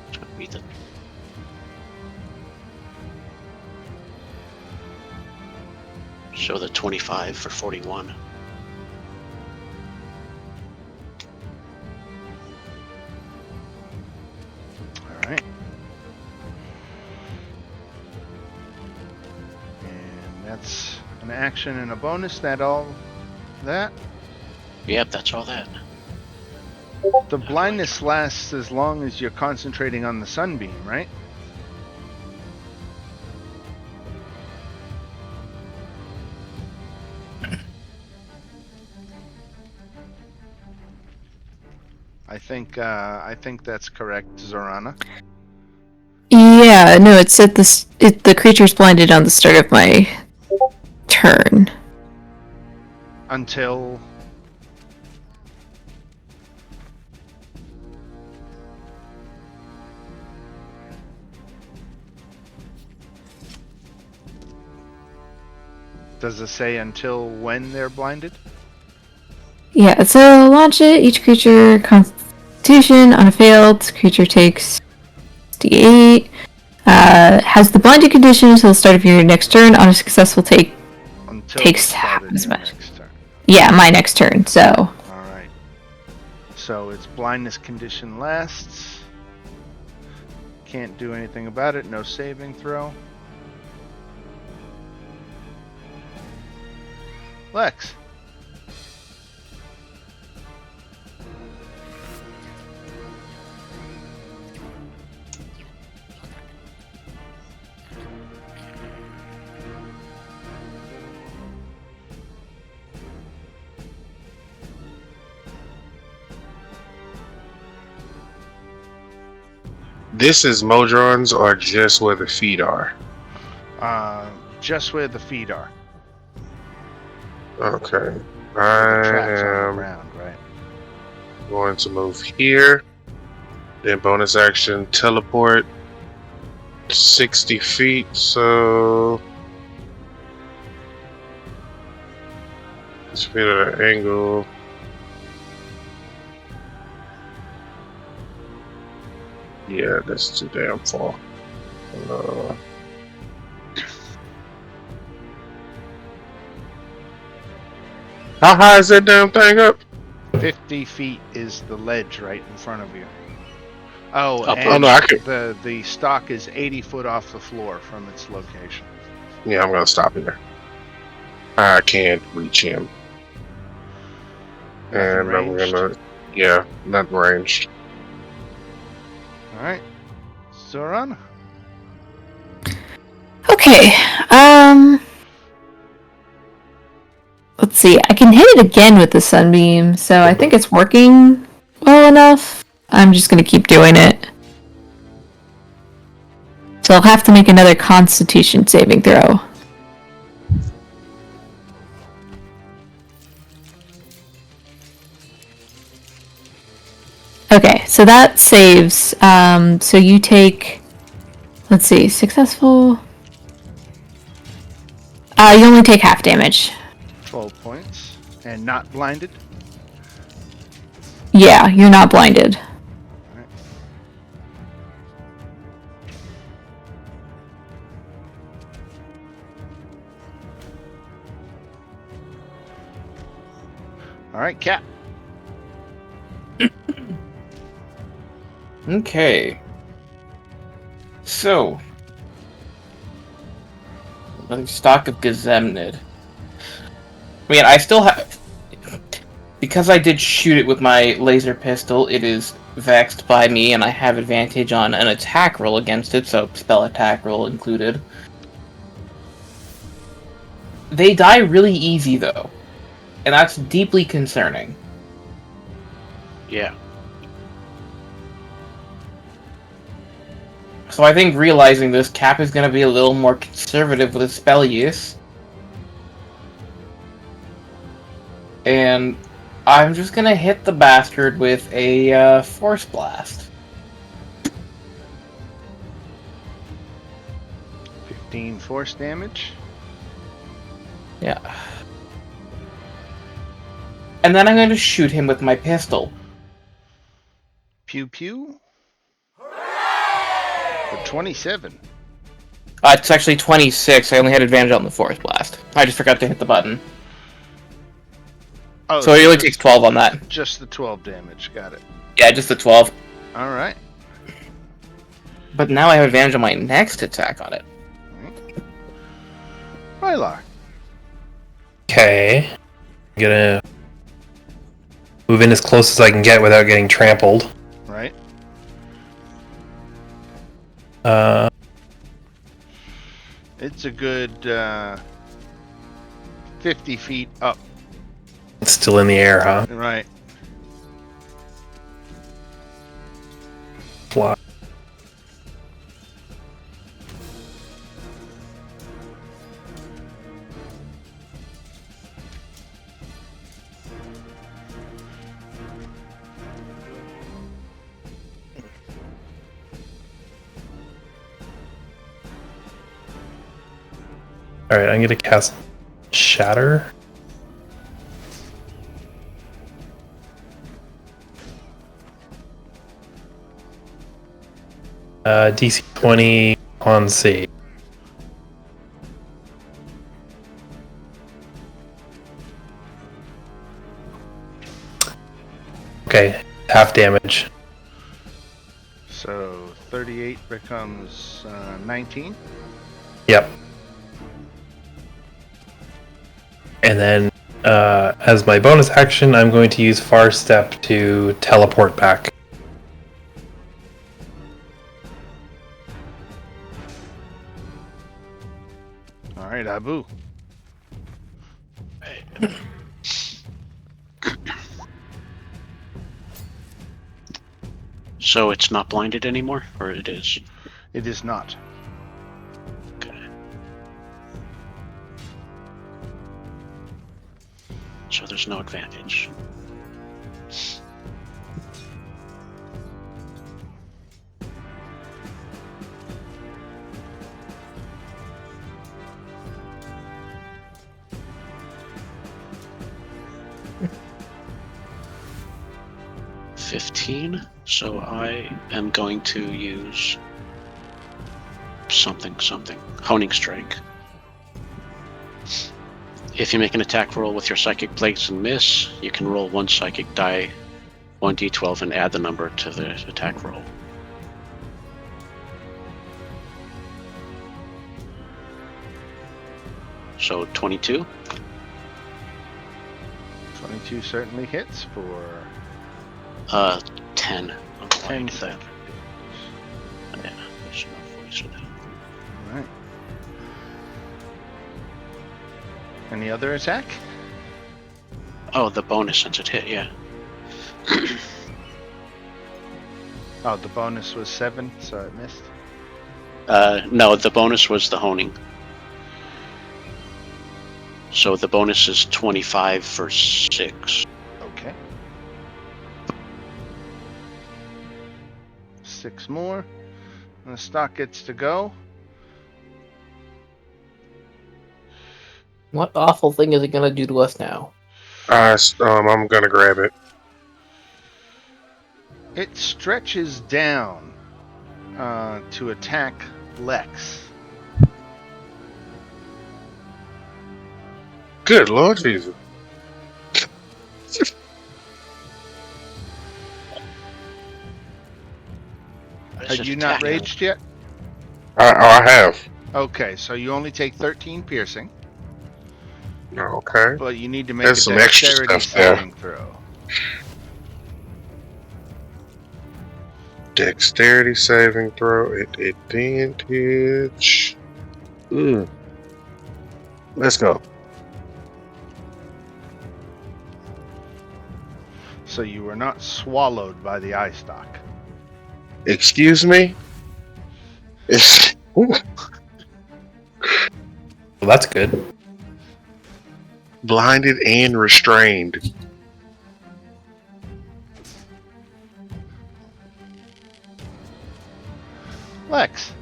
It's gonna be the. So the 25 for 41. All right. And that's an action and a bonus. That? Yep, that's all that. The blindness lasts as long as you're concentrating on the sunbeam, right? I think that's correct, Zorana. Yeah, no, it said the creature's blinded on the start of my turn. Until does it say until when they're blinded? Yeah, so launch it. Each creature Constitution on a failed creature takes D8. Has the blinded condition until the start of your next turn. On a successful take, Until takes the start half of as your much. next turn. Yeah, my next turn. So All right. So its blindness condition lasts. Can't do anything about it. No saving throw. Lex. This is Modrons or just where the feet are? Just where the feet are. Okay. The I trap's on the am ground, right? going to move here. Then bonus action teleport 60 feet, so let's fit at an angle. Yeah, that's too damn far. Uh, how high is that damn thing up? 50 feet is the ledge right in front of you. Oh, Up. and Oh, no, I could- the stock is 80 foot off the floor from its location. Yeah, I'm gonna stop here. I can't reach him. Nothing And I'm ranged? gonna, yeah, not ranged. All right, Zoran. Okay. Let's see. I can hit it again with the sunbeam, so I think it's working well enough. I'm just gonna keep doing it. So I'll have to make another Constitution saving throw. Okay, so that saves. So you take. Let's see, successful. You only take half damage. 12 points. And not blinded? Yeah, you're not blinded. All right, Cap. Okay. So, another stock of Gazemnid. I mean, I still have... Because I did shoot it with my laser pistol, it is vexed by me, and I have advantage on an attack roll against it, so spell attack roll included. They die really easy, though. And that's deeply concerning. Yeah. So I think realizing this, Cap is going to be a little more conservative with his spell use. And I'm just going to hit the bastard with a Force Blast. 15 force damage. Yeah. And then I'm going to shoot him with my pistol. Pew pew. For 27. It's actually 26. I only had advantage on the Force Blast. I just forgot to hit the button. Oh, So he only takes 12 on that. Just the 12 damage. Got it. Yeah, just the 12. All right. But now I have advantage on my next attack on it. Rylar. Okay. I'm gonna move in as close as I can get without getting trampled. Right. It's a good 50 feet up. It's still in the air, huh? Right. Fly. Alright, I'm gonna cast Shatter. DC 20 on save. Okay, half damage. So 38 becomes 19. Yep. And then, as my bonus action, I'm going to use Far Step to teleport back. All right, Abu. So it's not blinded anymore, or it is? It is not. Okay. So there's no advantage. $15, so I am going to use something. Honing Strike. If you make an attack roll with your Psychic Blades and miss, you can roll one Psychic die, 1d12, and add the number to the attack roll. So 22. 22 certainly hits for 10. 10 seconds. Yeah, there's no voice with that. All right. Any other attack? Oh, the bonus since it hit, yeah. Oh, the bonus was 7, so it missed. No, the bonus was the honing. So the bonus is 25 for 6. Okay. 6 more. And the stock gets to go. What awful thing is it gonna do to us now? I'm gonna grab it. It stretches down to attack Lex. Good Lord Jesus. Had you not raged yet? I have. Okay, so you only take 13 piercing, Okay. but you need to make There's a some extra dexterity stuff there. saving throw. Dexterity saving throw at advantage. Let's go. So you were not swallowed by the eye stalk. Excuse me? Well, that's good. Blinded and restrained. Lex.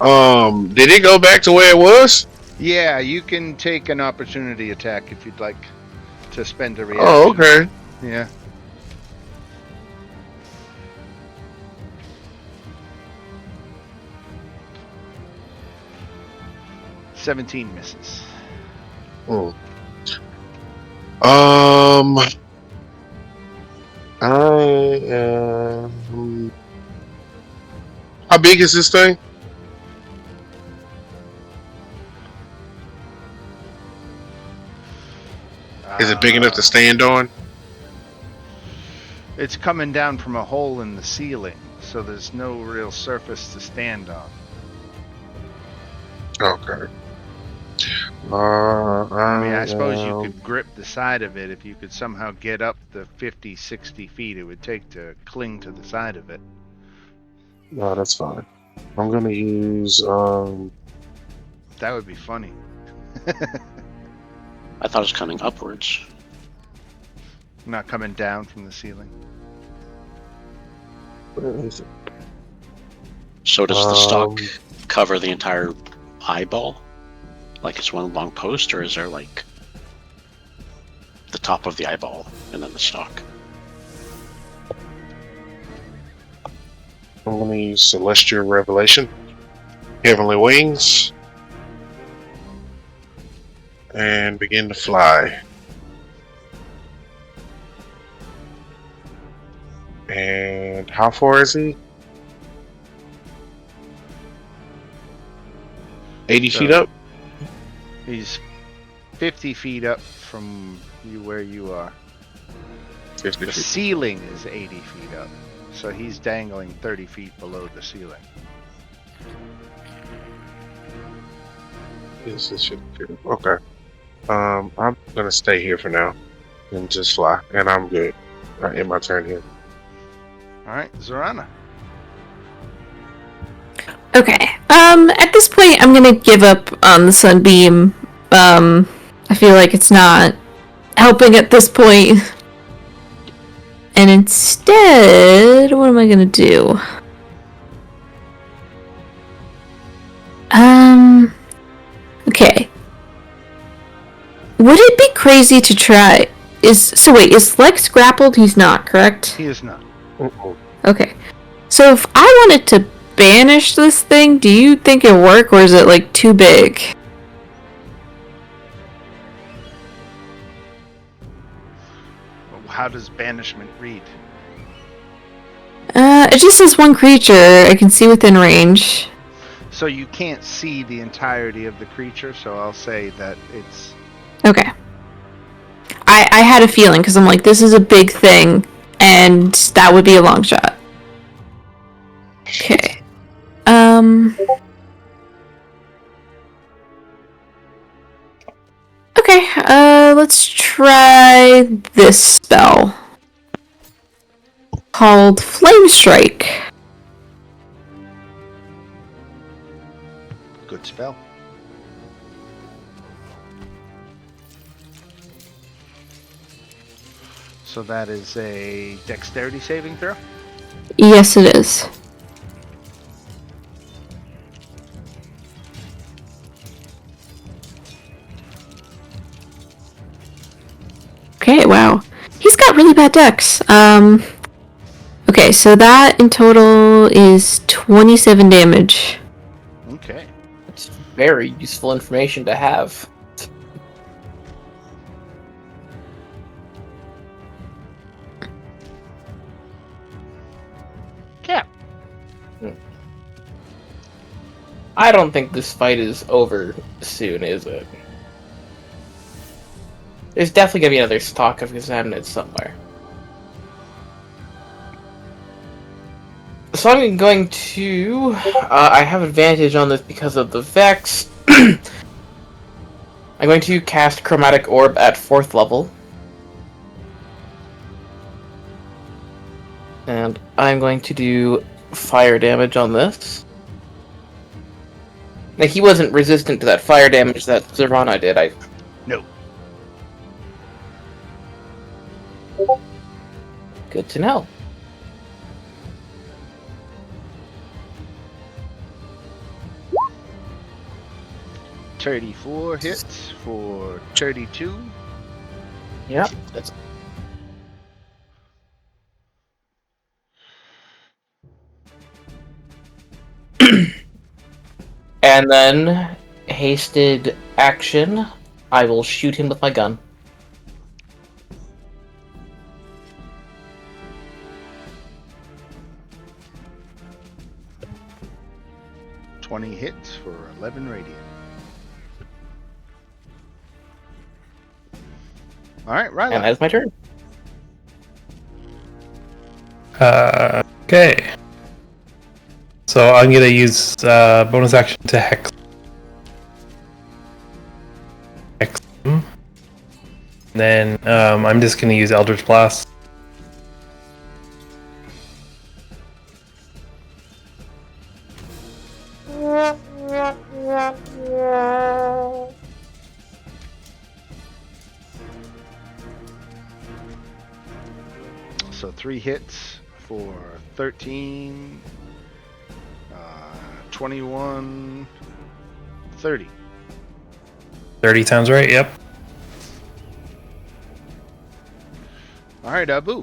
Did it go back to where it was? Yeah, you can take an opportunity attack if you'd like to spend a reaction. Oh, okay. Yeah. "17 misses. Hmm. How big is this thing? Is it big enough to stand on? It's coming down from a hole in the ceiling, so there's no real surface to stand on. Okay. I mean, I suppose you could grip the side of it if you could somehow get up the 50, 60 feet it would take to cling to the side of it. No, that's fine. I'm gonna use That would be funny. I thought it was coming upwards. Not coming down from the ceiling. where is it? So does the stock cover the entire eyeball? Like it's one long post, or is there like the top of the eyeball and then the stock? I'm gonna use Celestial Revelation, Heavenly Wings, and begin to fly. And how far is he? 80 feet up? He's 50 feet up from you where you are. 50 The feet. ceiling is 80 feet up, so he's dangling 30 feet below the ceiling. Yes, it should be. Okay. I'm gonna stay here for now and just fly, and I'm good. I end my turn here. All right, Zorana. Okay. At this point, I'm gonna give up on the sunbeam. I feel like it's not helping at this point. And instead, what am I gonna do? Okay. Would it be crazy to try? Is Lex grappled? He's not, correct? He is not. Okay. So if I wanted to banish this thing, do you think it'll work, or is it like too big? How does banishment read? It just says one creature I can see within range. So you can't see the entirety of the creature, so I'll say that it's... Okay. I had a feeling, because I'm like, this is a big thing, and that would be a long shot. Okay. Okay, let's try this spell. Called Flame Strike. Good spell. So that is a dexterity saving throw? Yes, it is. Okay, wow. He's got really bad dex. Okay, so that in total is 27 damage. Okay. It's very useful information to have. Cap. I don't think this fight is over soon, is it? There's definitely gonna be another stock of examinate somewhere. So I'm going to... I have advantage on this because of the Vex. I'm going to cast Chromatic Orb at 4th level. And I'm going to do fire damage on this. Now, he wasn't resistant to that fire damage that Zervana did. No. Good to know. 34 hits for 32. Yep, that's... And then, hasted action, I will shoot him with my gun. Twenty hits for 11 radiant. All right, right. And that's my turn. Okay. So I'm gonna use bonus action to hex. Him. Then I'm just gonna use Eldritch Blast. So 3 hits for 13, 21, 30. 30 sounds right. Yep. All right, Abu.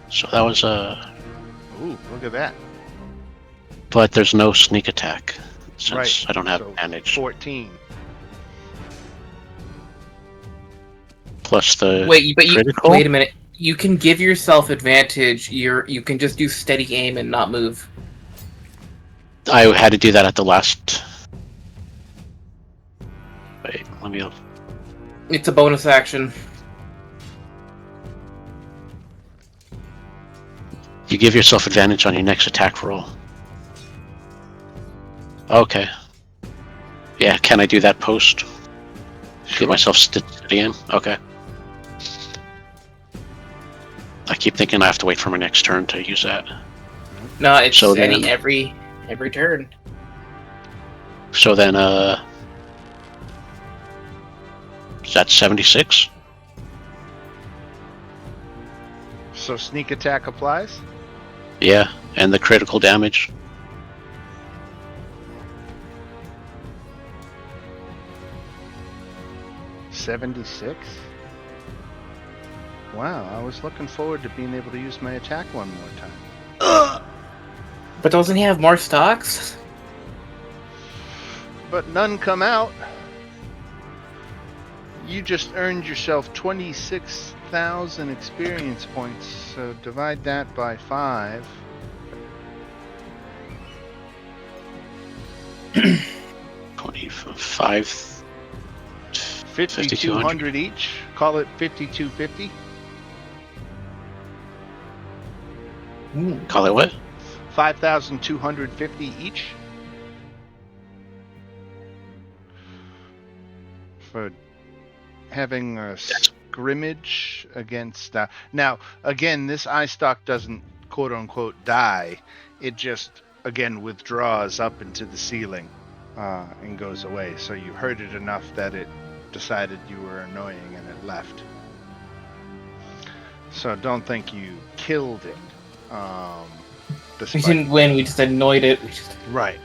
So that was Ooh, look at that. but there's no sneak attack since Right. I don't have So advantage. 14. Plus the Wait, but critical. wait a minute. You can give yourself advantage. You can just do steady aim and not move. I had to do that at the last. Wait, let me. It's a bonus action. You give yourself advantage on your next attack roll. Okay. Yeah, can I do that post? Give myself steady aim? Okay. I keep thinking I have to wait for my next turn to use that. No, it's So then- every turn. So then, is that 76? So sneak attack applies? Yeah, and the critical damage. 76? Wow, I was looking forward to being able to use my attack one more time. But doesn't he have more stocks? But none come out. You just earned yourself 26,000 experience points, so divide that by 5. 25. 5,200 each. Call it 5,250. Call it what? 5,250 each. For having a scrimmage against... now, again, this eye stock doesn't quote-unquote die. It just, again, withdraws up into the ceiling and goes away. So you hurt it enough that it decided you were annoying and it left. So don't think you killed it. We didn't win, we just annoyed it. Right.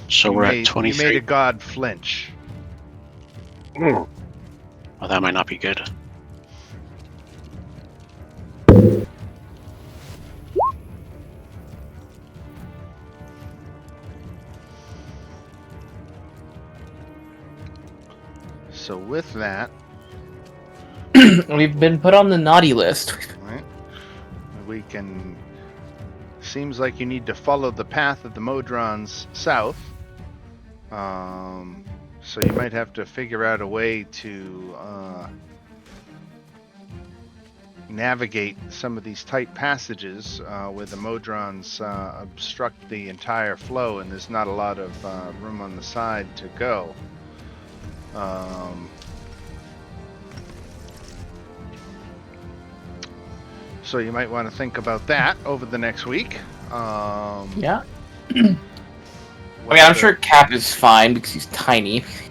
So we're at 23. You made a god flinch. Mm. Well, that might not be good. So with that, We've been put on the naughty list. right, we can... Seems like you need to follow the path of the Modrons south. So you might have to figure out a way to navigate some of these tight passages where the Modrons obstruct the entire flow and there's not a lot of room on the side to go. So you might want to think about that over the next week. Yeah. I mean, I'm sure Cap is fine because he's tiny. If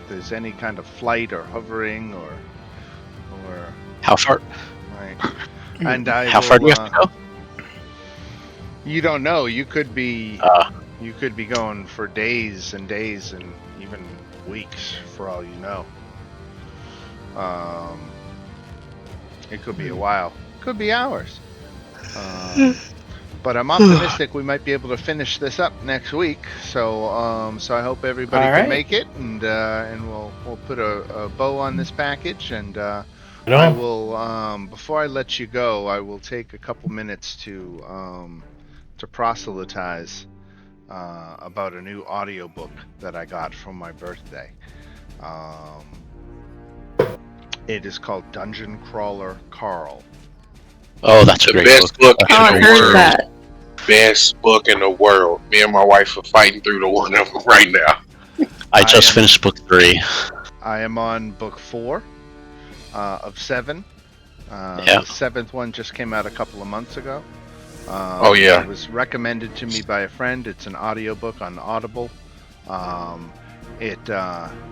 there's any kind of flight or hovering or How far? right. And I How far do we have to go? You don't know. You could be going for days and days and even weeks for all you know. It could be a while. Could be hours. But I'm optimistic we might be able to finish this up next week. So I hope everybody can make it, and we'll put a bow on this package. And I will before I let you go, I will take a couple minutes to proselytize about a new audiobook that I got for my birthday. It is called Dungeon Crawler Carl. Oh, that's a The great best book. book Oh, I in the heard world. that. Best book in the world. Me and my wife are fighting through the one of them right now. I just finished book 3. I am on book 4 of 7. Yeah. The 7th one just came out a couple of months ago. Oh, yeah. It was recommended to me by a friend. It's an audiobook on Audible.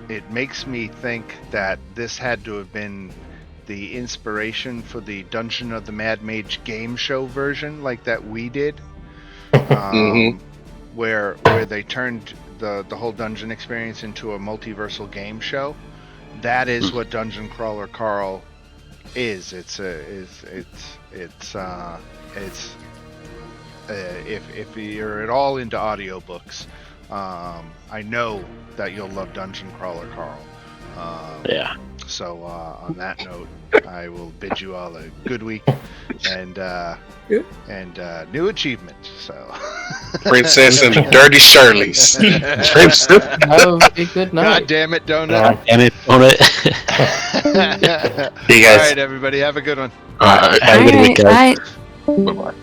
It makes me think that this had to have been the inspiration for the Dungeon of the Mad Mage game show version, like that we did, where they turned the whole dungeon experience into a multiversal game show. That is what Dungeon Crawler Carl is. If you're at all into audiobooks, I know that you'll love Dungeon Crawler Carl. Yeah. So on that note, I will bid you all a good week and new achievement. So Princess and the Dirty Shirleys. Have a good night. God damn it, Donut. Damn it, own it. See you All guys. right, everybody, have a good one. All right. Have a good week, guys. Bye. Bye-bye.